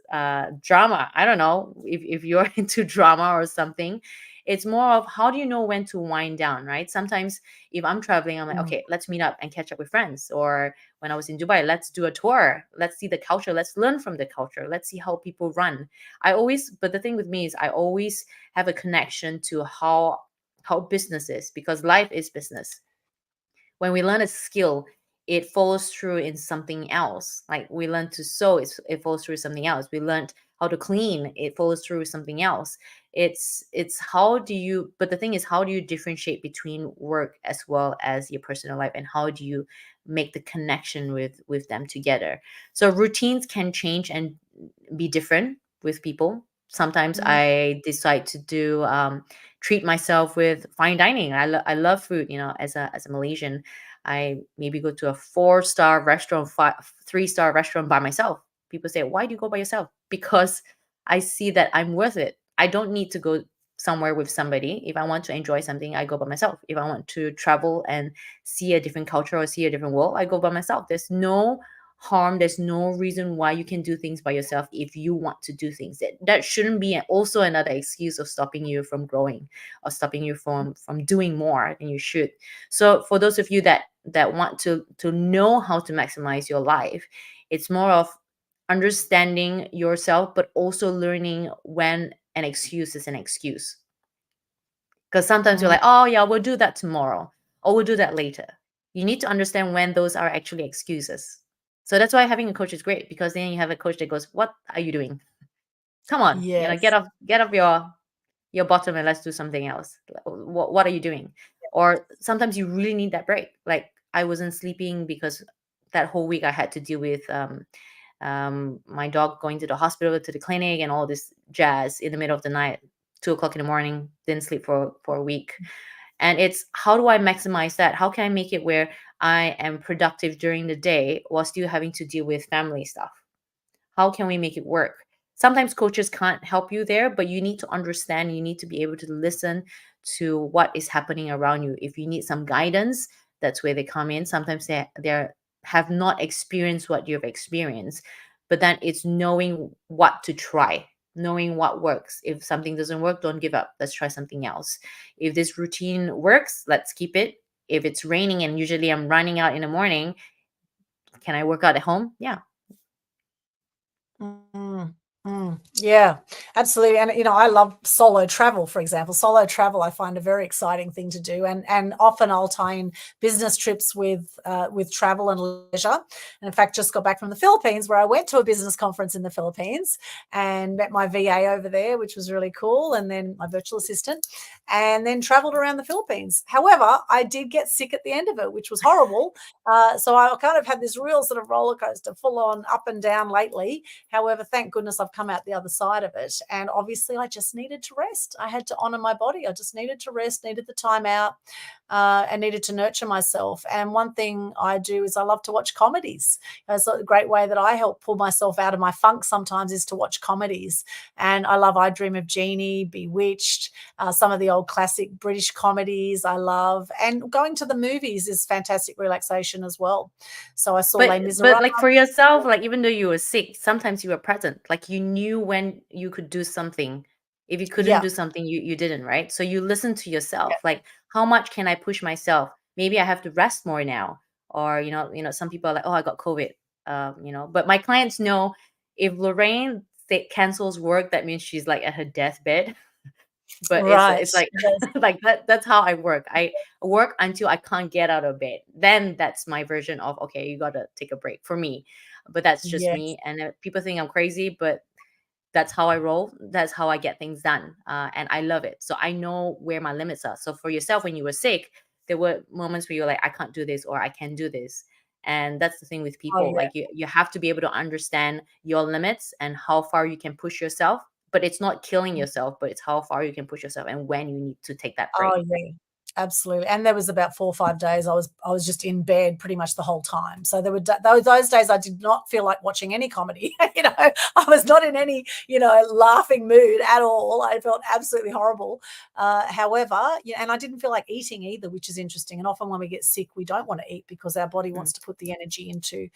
drama. I don't know if you're into drama or something. It's more of how do you know when to wind down, right? Sometimes if I'm traveling, I'm like, Mm. okay, let's meet up and catch up with friends. Or when I was in Dubai, let's do a tour. Let's see the culture. Let's learn from the culture. Let's see how people run. But the thing with me is I always have a connection to how business is, because life is business. When we learn a skill, it follows through in something else. Like we learn to sew, it follows through something else. We learned how to clean, it follows through something else. It's how do you, but the thing is, how do you differentiate between work as well as your personal life, and how do you make the connection with them together? So routines can change and be different with people. Sometimes Mm. I decide to do treat myself with fine dining. I love food. As a Malaysian, I maybe go to a 4-star restaurant, 3-star restaurant by myself. People say, "Why do you go by yourself?" Because I see that I'm worth it. I don't need to go somewhere with somebody. If I want to enjoy something, I go by myself. If I want to travel and see a different culture or see a different world, I go by myself. There's no harm. There's no reason why you can do things by yourself if you want to do things. That shouldn't be also another excuse of stopping you from growing or stopping you from doing more than you should. So for those of you that want to know how to maximize your life, it's more of understanding yourself, but also learning when an excuse is an excuse. Because sometimes you're Mm. like, oh yeah, we'll do that tomorrow, or we'll do that later. You need to understand when those are actually excuses. So that's why having a coach is great, because then you have a coach that goes, what are you doing? Come on, Yes. get off your bottom and let's do something else. What are you doing? Or sometimes you really need that break. Like I wasn't sleeping because that whole week I had to deal with my dog going to the hospital, to the clinic, and all this jazz in the middle of the night, 2 o'clock in the morning. Didn't sleep for a week. And it's how do I maximize that? How can I make it where I am productive during the day while still having to deal with family stuff? How can we make it work? Sometimes coaches can't help you there, but you need to understand, you need to be able to listen to what is happening around you. If you need some guidance, that's where they come in. Sometimes they have not experienced what you've experienced, but then it's knowing what to try, knowing what works. If something doesn't work, don't give up. Let's try something else. If this routine works, let's keep it. If it's raining and usually I'm running out in the morning, can I work out at home? Yeah. Mm, yeah, absolutely. And I love solo travel, for example. Solo travel I find a very exciting thing to do, and often I'll tie in business trips with travel and leisure. And in fact, just got back from the Philippines, where I went to a business conference in the Philippines and met my VA over there, which was really cool, and then my virtual assistant, and then traveled around the Philippines. However, I did get sick at the end of it, which was horrible. So I kind of had this real sort of roller coaster, full on up and down lately. However, thank goodness I've come out the other side of it. And obviously, I just needed to rest. I had to honor my body. I just needed to rest, needed the time out, and needed to nurture myself. And one thing I do is I love to watch comedies. It's a great way that I help pull myself out of my funk sometimes is to watch comedies. And I love I Dream of Jeannie, Bewitched, some of the old classic British comedies I love. And going to the movies is fantastic relaxation as well. So I saw But Les Miserables. but like for yourself, like even though you were sick, sometimes you were present. Like you knew when you could do something. If you couldn't Yeah. do something, you didn't, right? So you listen to Yeah. yourself. Like, how much can I push myself? Maybe I have to rest more now. Or, some people are like, oh, I got COVID. But my clients know if Lorraine cancels work, that means she's like at her deathbed. But it's Right. like like that's how I work. I work until I can't get out of bed. Then that's my version of, okay, you gotta take a break for me. But that's just Yes. me. And people think I'm crazy, but that's how I roll. That's how I get things done. And I love it. So I know where my limits are. So for yourself, when you were sick, there were moments where you're like, I can't do this or I can do this. And that's the thing with Oh, people. yeah. Like you have to be able to understand your limits and how far you can push yourself. But it's not killing yourself, but it's how far you can push yourself and when you need to take that break. Oh, yeah. Absolutely. And there was about 4 or 5 days I was just in bed pretty much the whole time. So there were those days I did not feel like watching any comedy. I was not in any, laughing mood at all. I felt absolutely horrible. However, and I didn't feel like eating either, which is interesting. And often when we get sick, we don't want to eat because our body Mm. wants to put the energy into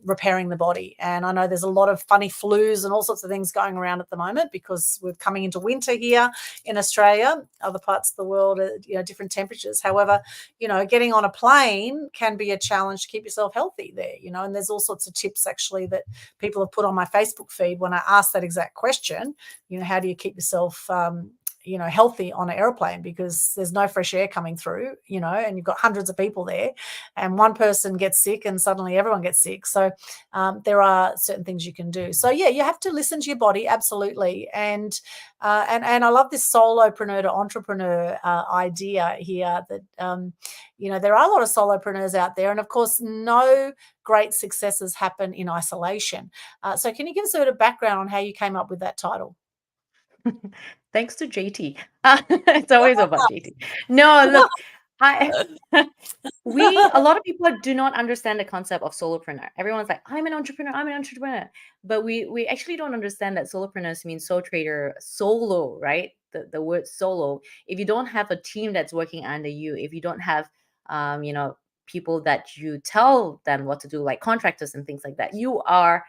repairing the body. And I know there's a lot of funny flus and all sorts of things going around at the moment because we're coming into winter here in Australia. Other parts of the world are, different temperatures. However, getting on a plane can be a challenge to keep yourself healthy there, and there's all sorts of tips actually that people have put on my Facebook feed when I ask that exact question, how do you keep yourself healthy on an airplane, because there's no fresh air coming through, and you've got hundreds of people there and one person gets sick and suddenly everyone gets sick. So there are certain things you can do. So yeah, you have to listen to your body. Absolutely. And I love this solopreneur to entrepreneur idea here that, there are a lot of solopreneurs out there. And of course, no great successes happen in isolation. So can you give us a bit of background on how you came up with that title? Thanks to JT. It's always about JT. No, look, I a lot of people do not understand the concept of solopreneur. Everyone's like, I'm an entrepreneur, I'm an entrepreneur. But we actually don't understand that solopreneurs mean sole trader, solo, right? The word solo. If you don't have a team that's working under you, if you don't have people that you tell them what to do, like contractors and things like that, you are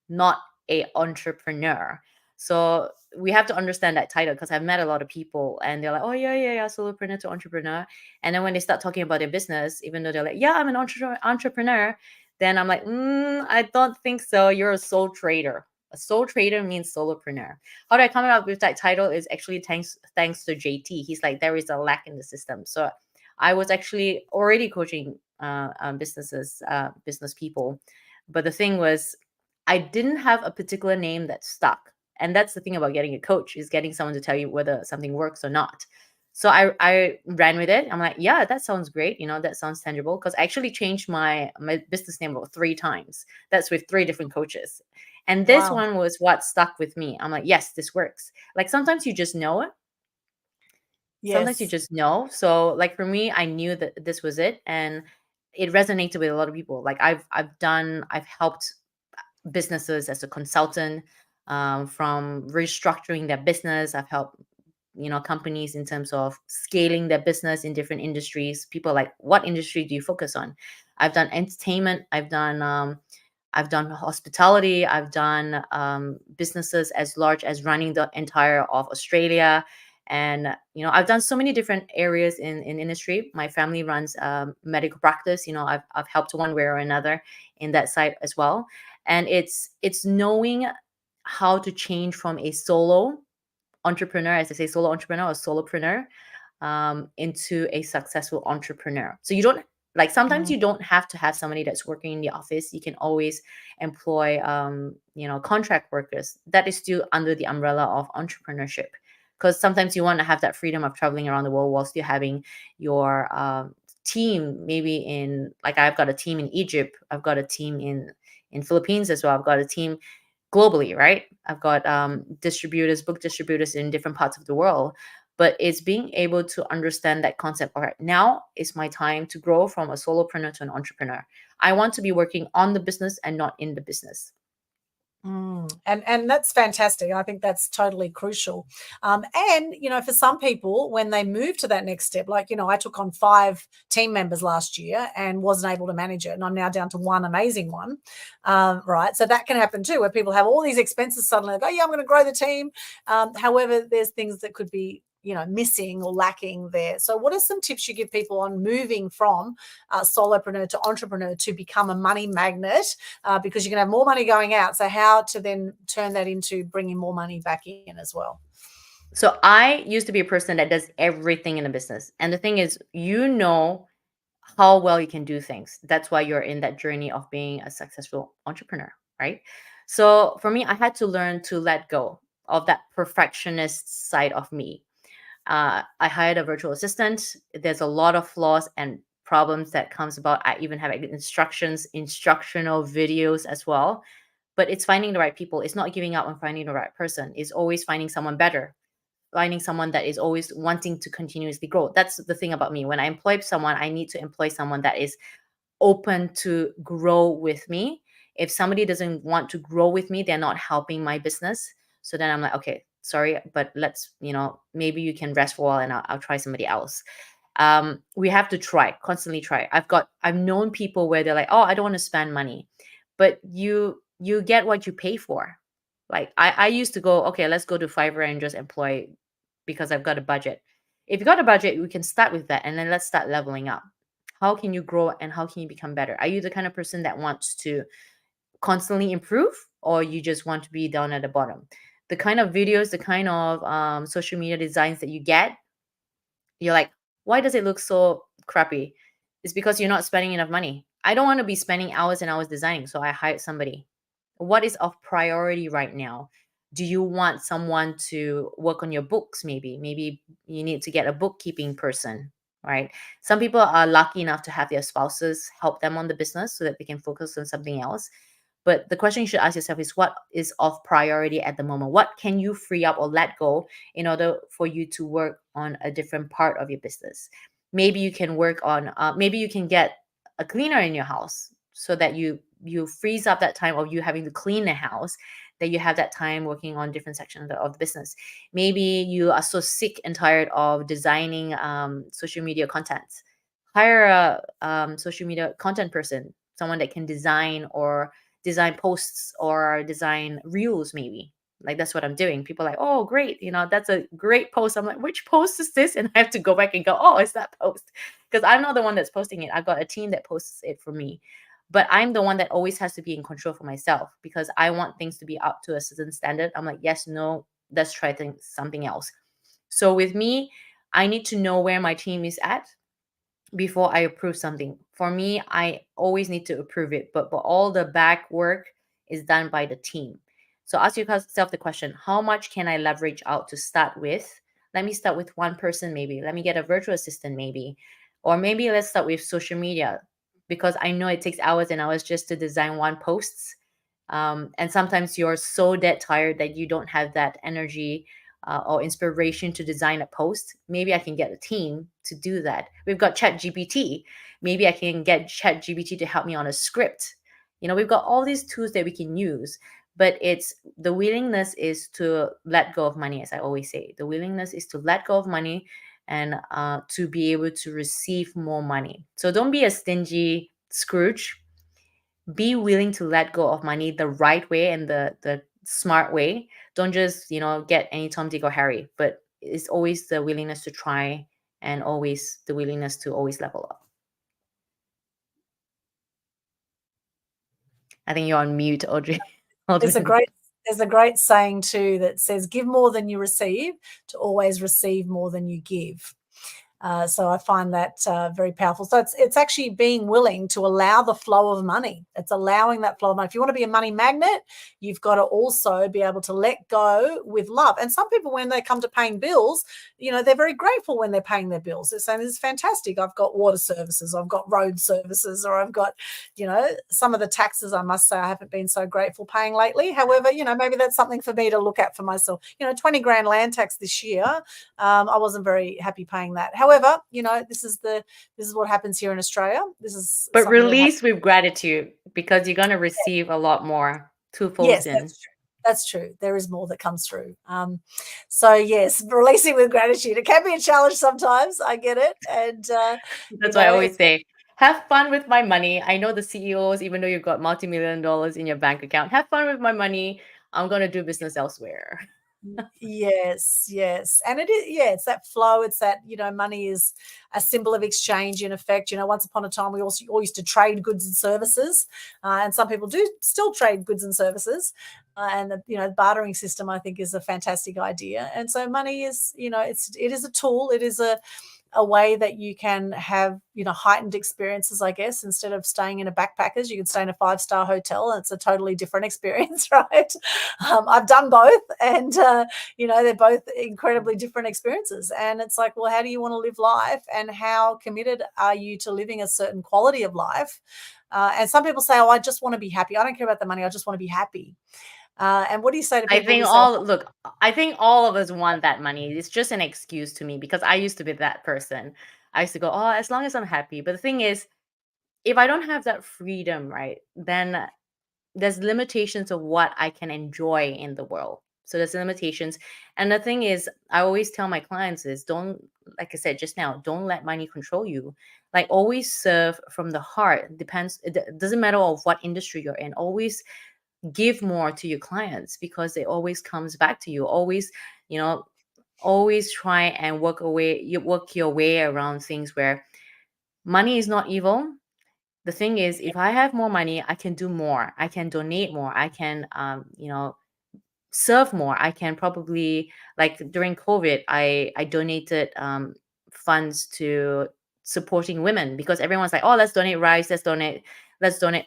not a entrepreneur. So we have to understand that title, because I've met a lot of people and they're like, oh yeah, solopreneur to entrepreneur. And then when they start talking about their business, even though they're like, yeah, I'm an entrepreneur, then I'm like, I don't think so. You're a sole trader. A sole trader means solopreneur. How did I come up with that title is actually thanks to JT. He's like, there is a lack in the system. So I was actually already coaching business people. But the thing was, I didn't have a particular name that stuck. And that's the thing about getting a coach, is getting someone to tell you whether something works or not. So I ran with it. I'm like, yeah, that sounds great. That sounds tangible, because I actually changed my business name about 3 times. That's with 3 different coaches. And this Wow. one was what stuck with me. I'm like, yes, this works. Like sometimes you just know it. Sometimes you Yes. just know. So like for me, I knew that this was it, and it resonated with a lot of people. Like I've helped businesses as a consultant, from restructuring their business. I've helped companies in terms of scaling their business in different industries. People are like, what industry do you focus on? I've done entertainment. I've done hospitality. I've done businesses as large as running the entire of Australia. And I've done so many different areas in industry. My family runs medical practice. I've helped one way or another in that side as well. And it's knowing how to change from a solo entrepreneur, as I say, solo entrepreneur or solopreneur, into a successful entrepreneur. So you don't, like, sometimes Mm. you don't have to have somebody that's working in the office. You can always employ contract workers. That is still under the umbrella of entrepreneurship, because sometimes you want to have that freedom of traveling around the world while still having your team, maybe in, like, I've got a team in Egypt, I've got a team in Philippines as well, I've got a team globally, right? I've got book distributors in different parts of the world. But it's being able to understand that concept. All right, now is my time to grow from a solopreneur to an entrepreneur. I want to be working on the business and not in the business. And that's fantastic. I think that's totally crucial. And for some people, when they move to that next step, like I took on 5 team members last year and wasn't able to manage it, and I'm now down to one amazing one. Right, so that can happen too, where people have all these expenses suddenly. They go, yeah, I'm going to grow the team. However, there's things that could be missing or lacking there. So what are some tips you give people on moving from solopreneur to entrepreneur to become a money magnet, because you're going to have more money going out, so how to then turn that into bringing more money back in as well? So I used to be a person that does everything in a business. And the thing is, how well you can do things. That's why you're in that journey of being a successful entrepreneur, right? So for me, I had to learn to let go of that perfectionist side of me. I hired a virtual assistant. There's a lot of flaws and problems that comes about. I even have instructional videos as well. But it's finding the right people. It's not giving up on finding the right person. It's always finding someone better, finding someone that is always wanting to continuously grow. That's the thing about me. When I employ someone, I need to employ someone that is open to grow with me. If somebody doesn't want to grow with me, they're not helping my business. So then I'm like, okay, sorry, but let's, maybe you can rest for a while and I'll try somebody else. We have to constantly try. I've known people where they're like, oh, I don't want to spend money, but you get what you pay for. Like I used to go, okay, let's go to Fiverr and just employ because I've got a budget. If you got a budget, we can start with that and then let's start leveling up. How can you grow and how can you become better? Are you the kind of person that wants to constantly improve, or you just want to be down at the bottom? The kind of videos, the kind of social media designs that you get, you're like, why does it look so crappy? It's because you're not spending enough money. I don't want to be spending hours and hours designing, so I hired somebody. What is of priority right now? Do you want someone to work on your books? Maybe you need to get a bookkeeping person, right? Some people are lucky enough to have their spouses help them on the business so that they can focus on something else. But the question you should ask yourself is, what is of priority at the moment? What can you free up or let go in order for you to work on a different part of your business? Maybe you can work on, maybe you can get a cleaner in your house so that you freeze up that time of you having to clean the house, that you have that time working on different sections of the business. Maybe you are so sick and tired of designing social media content. Hire a social media content person, someone that can design posts or design reels maybe. Like that's what I'm doing. People are like, oh, great. That's a great post. I'm like, which post is this? And I have to go back and go, oh, it's that post. Because I'm not the one that's posting it. I've got a team that posts it for me. But I'm the one that always has to be in control for myself because I want things to be up to a certain standard. I'm like, yes, no, let's try something else. So with me, I need to know where my team is at before I approve something. For me, I always need to approve it, but all the back work is done by the team. So ask yourself the question, how much can I leverage out to start with? Let me start with one person maybe. Let me get a virtual assistant maybe. Or maybe let's start with social media because I know it takes hours and hours just to design one post. And sometimes you're so dead tired that you don't have that energy or inspiration to design a post. Maybe I can get a team to do that. We've got ChatGPT. Maybe I can get ChatGPT to help me on a script. We've got all these tools that we can use, but it's the willingness is to let go of money, as I always say. The willingness is to let go of money and to be able to receive more money. So don't be a stingy Scrooge. Be willing to let go of money the right way and the smart way. Don't just get any Tom, Dick, or Harry, but it's always the willingness to try and always the willingness to always level up. I think you're on mute, Audrey. There's a great saying too that says, give more than you receive to always receive more than you give. So I find that very powerful. So it's actually being willing to allow the flow of money. It's allowing that flow of money. If you want to be a money magnet, you've got to also be able to let go with love. And some people, when they come to paying bills, they're very grateful when they're paying their bills. They're saying, this is fantastic. I've got water services, I've got road services, or I've got, some of the taxes, I must say, I haven't been so grateful paying lately. However, maybe that's something for me to look at for myself. 20 grand land tax this year. I wasn't very happy paying that. However, this is what happens here in Australia. But release with gratitude because you're going to receive a lot more. two folds Yes, in. that's true. That's true. There is more that comes through. So yes, releasing with gratitude. It can be a challenge sometimes. I get it, and That's why I always it's say, have fun with my money. I know the CEOs, even though you've got multi-million dollars in your bank account, have fun with my money. I'm gonna do business elsewhere. yes, yes, and it is. Yeah, it's that flow. It's that money is a symbol of exchange. In effect, once upon a time we also all used to trade goods and services, and some people do still trade goods and services. And the bartering system, I think, is a fantastic idea. And so money is, it is a tool. It is a way that you can have heightened experiences. I guess instead of staying in a backpackers, you can stay in a 5-star hotel, and it's a totally different experience. Right. I've done both, and they're both incredibly different experiences. And it's like, well, how do you want to live life, and how committed are you to living a certain quality of life? And some people say, oh, I just want to be happy, I don't care about the money, I just want to be happy. And what do you say to I people think who say, I think all of us want that money. It's just an excuse to me because I used to be that person. I used to go, oh, as long as I'm happy. But the thing is, if I don't have that freedom, right, then there's limitations of what I can enjoy in the world. So there's limitations. And the thing is, I always tell my clients is don't, like I said just now, don't let money control you. Like always serve from the heart. It doesn't matter of what industry you're in. Always give more to your clients because it always comes back to you. Always, you know, always try and work your way around things where money is not evil. The thing is, if I have more money, I can do more. I can donate more. I can, serve more. I can probably, like during COVID, I donated funds to supporting women because everyone's like, oh, let's donate rice, let's donate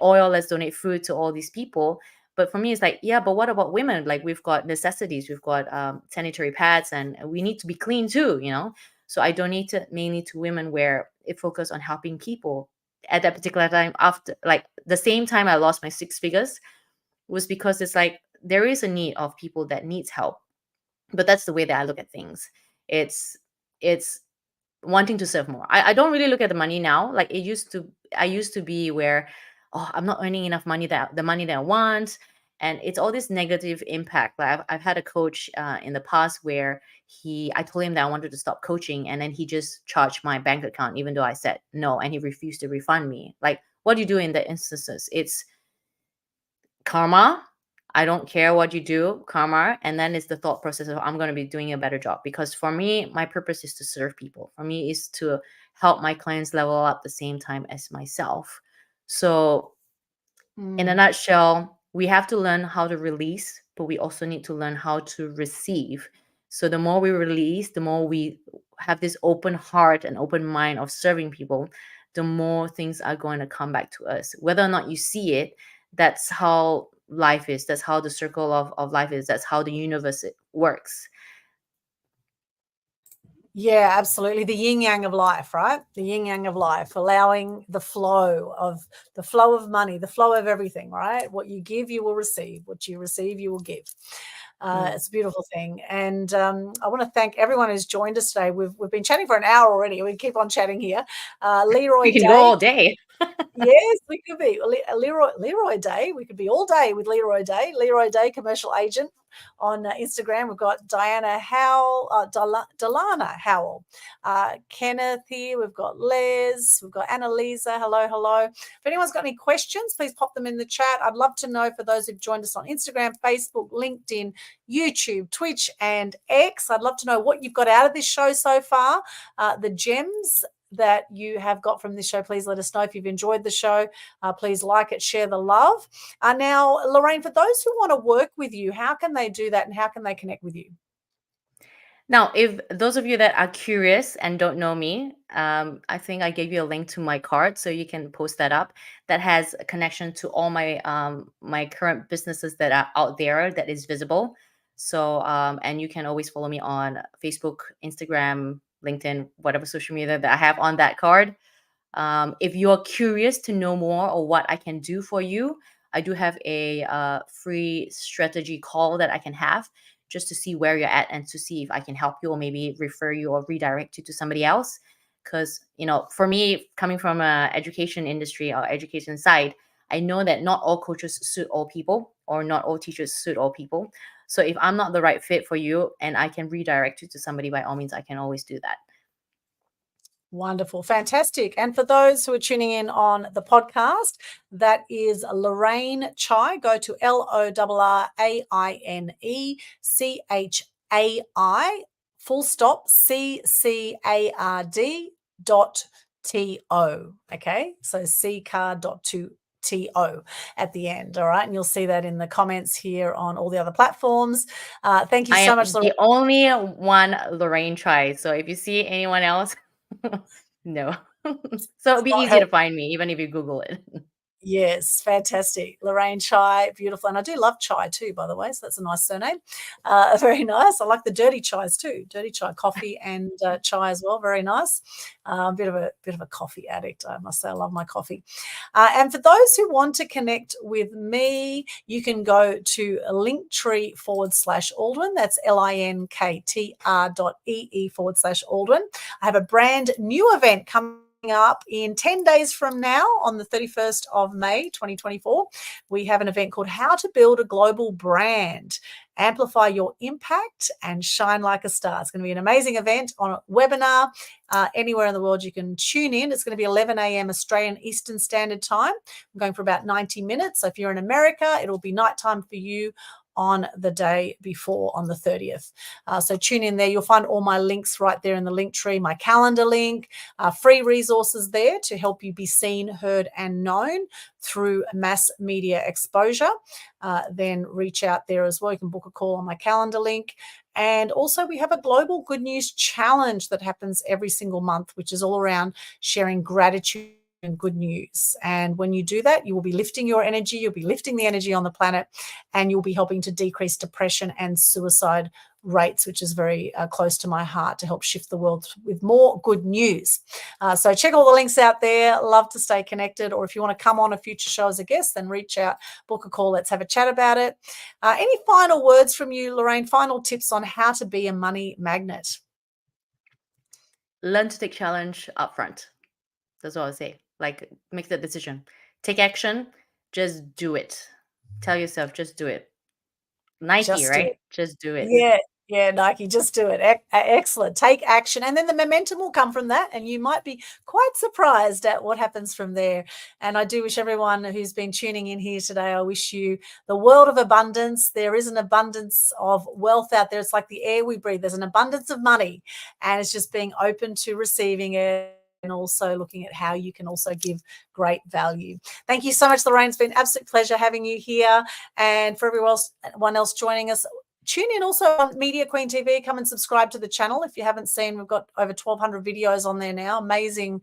oil, let's donate food to all these people. But for me, it's like, yeah, but what about women? Like we've got necessities, we've got sanitary pads, and we need to be clean too. So I donated mainly to women where it focused on helping people at that particular time. After like the same time I lost my 6 figures was because it's like there is a need of people that needs help. But that's the way that I look at things. It's it's wanting to serve more. I don't really look at the money now like it used to. I used to be where, oh, I'm not earning enough money, that the money that I want. And it's all this negative impact. Like I've had a coach in the past where I told him that I wanted to stop coaching, and then he just charged my bank account even though I said no, and he refused to refund me. Like, what do you do in the instances? It's karma. I don't care what you do, karma. And then it's the thought process of I'm going to be doing a better job. Because for me, my purpose is to serve people. For me, is to help my clients level up the same time as myself. So in a mm, nutshell, we have to learn how to release, but we also need to learn how to receive. So the more we release, the more we have this open heart and open mind of serving people, the more things are going to come back to us. Whether or not you see it, that's how life is. That's how the circle of life is. That's how the universe works. yeah, absolutely. The yin yang of life, right? The yin yang of life, allowing the flow of money, the flow of everything, right? What you give, you will receive. What you receive, you will give. Mm. It's a beautiful thing. And I want to thank everyone who's joined us today. We've been chatting for an hour already. We keep on chatting here. We Leroy can go Day. all day. Yes, we could be Leroy Day. We could be all day with Leroy Day. Leroy Day, commercial agent on Instagram. We've got Diana Howell, Delana Howell, Kenneth here. We've got Les. We've got Annalisa. Hello, hello. If anyone's got any questions, please pop them in the chat. I'd love to know for those who've joined us on Instagram, Facebook, LinkedIn, YouTube, Twitch, and X. I'd love to know what you've got out of this show so far, the gems that you have got from this show. Please let us know if you've enjoyed the show. Please like it, share the love. Now, Lorraine, for those who want to work with you, how can they do that and how can they connect with you? Now, if those of you that are curious and don't know me, I think I gave you a link to my card, so you can post that up. That has a connection to all my current businesses that are out there that is visible. So, and you can always follow me on Facebook, Instagram, LinkedIn, whatever social media that I have on that card. If you're curious to know more or what I can do for you, I do have a free strategy call that I can have just to see where you're at and to see if I can help you or maybe refer you or redirect you to somebody else. Because, for me, coming from a education industry or education side, I know that not all coaches suit all people. or not all teachers suit all people. So if I'm not the right fit for you and I can redirect you to somebody, by all means, I can always do that. Wonderful. Fantastic. And for those who are tuning in on the podcast, that is Lorraine Chai. Go to LORRAINECHAI CCARD.TO. Okay. So ccard.to at the end. All right. And you'll see that in the comments here on all the other platforms. Thank you I so am much, Lorraine. the only one Lorraine tries. So if you see anyone else, no. So it'll be Not easy to help. find me, even if you Google it. Yes, fantastic. Lorraine Chai, beautiful. And I do love chai too, by the way. So that's a nice surname. Very nice. I like the dirty chais too. Dirty chai, coffee and chai as well. Very nice. A bit of a coffee addict, I must say. I love my coffee. And for those who want to connect with me, you can go to linktree/Aldwyn. That's linktr.ee/Aldwyn. I have a brand new event coming up in 10 days from now on the 31st of May 2024. We have an event called How to Build a Global Brand, Amplify Your Impact and Shine Like a Star. It's going to be an amazing event on a webinar anywhere in the world. You can tune in. It's going to be 11 a.m. Australian Eastern Standard Time. I'm going for about 90 minutes. So if you're in America, it'll be nighttime for you on the day before, on the 30th. So tune in there. You'll find all my links right there in the link tree, my calendar link, free resources there to help you be seen, heard, and known through mass media exposure. Then reach out there as well. You can book a call on my calendar link. And also we have a global good news challenge that happens every single month, which is all around sharing gratitude and good news. And when you do that, you will be lifting your energy, you'll be lifting the energy on the planet, and you'll be helping to decrease depression and suicide rates, which is very close to my heart, to help shift the world with more good news. So check all the links out there. Love to stay connected. Or if you want to come on a future show as a guest, then reach out, book a call. Let's have a chat about it. Any final words from you, Lorraine? Final tips on how to be a money magnet? Learn to take challenge upfront. That's all I say. Like, make the decision. Take action. Just do it. Tell yourself, just do it. Nike, Just do right? it. Just do it. Yeah, Nike, just do it. Excellent. Take action. And then the momentum will come from that. And you might be quite surprised at what happens from there. And I do wish everyone who's been tuning in here today, I wish you the world of abundance. There is an abundance of wealth out there. It's like the air we breathe. There's an abundance of money. And it's just being open to receiving it, and also looking at how you can also give great value. Thank you so much, Lorraine. It's been an absolute pleasure having you here. And for everyone else joining us, tune in also on Media Queen TV. Come and subscribe to the channel. If you haven't seen, we've got over 1,200 videos on there now. Amazing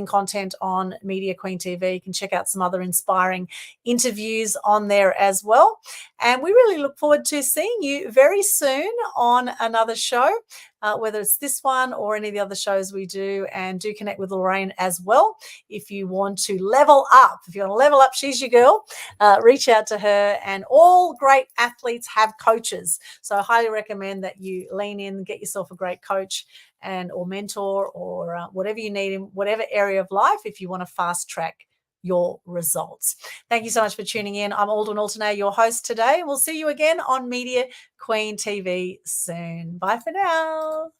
content on Media Queen TV. You can check out some other inspiring interviews on there as well. And we really look forward to seeing you very soon on another show, whether it's this one or any of the other shows we do. And do connect with Lorraine as well. If you want to level up, she's your girl. Reach out to her. And all great athletes have coaches. So I highly recommend that you lean in, get yourself a great coach or mentor or whatever you need in whatever area of life if you want to fast track your results. Thank you so much for tuning in. I'm Aldwyn Altuney, your host today. We'll see you again on Media Queen TV soon. Bye for now.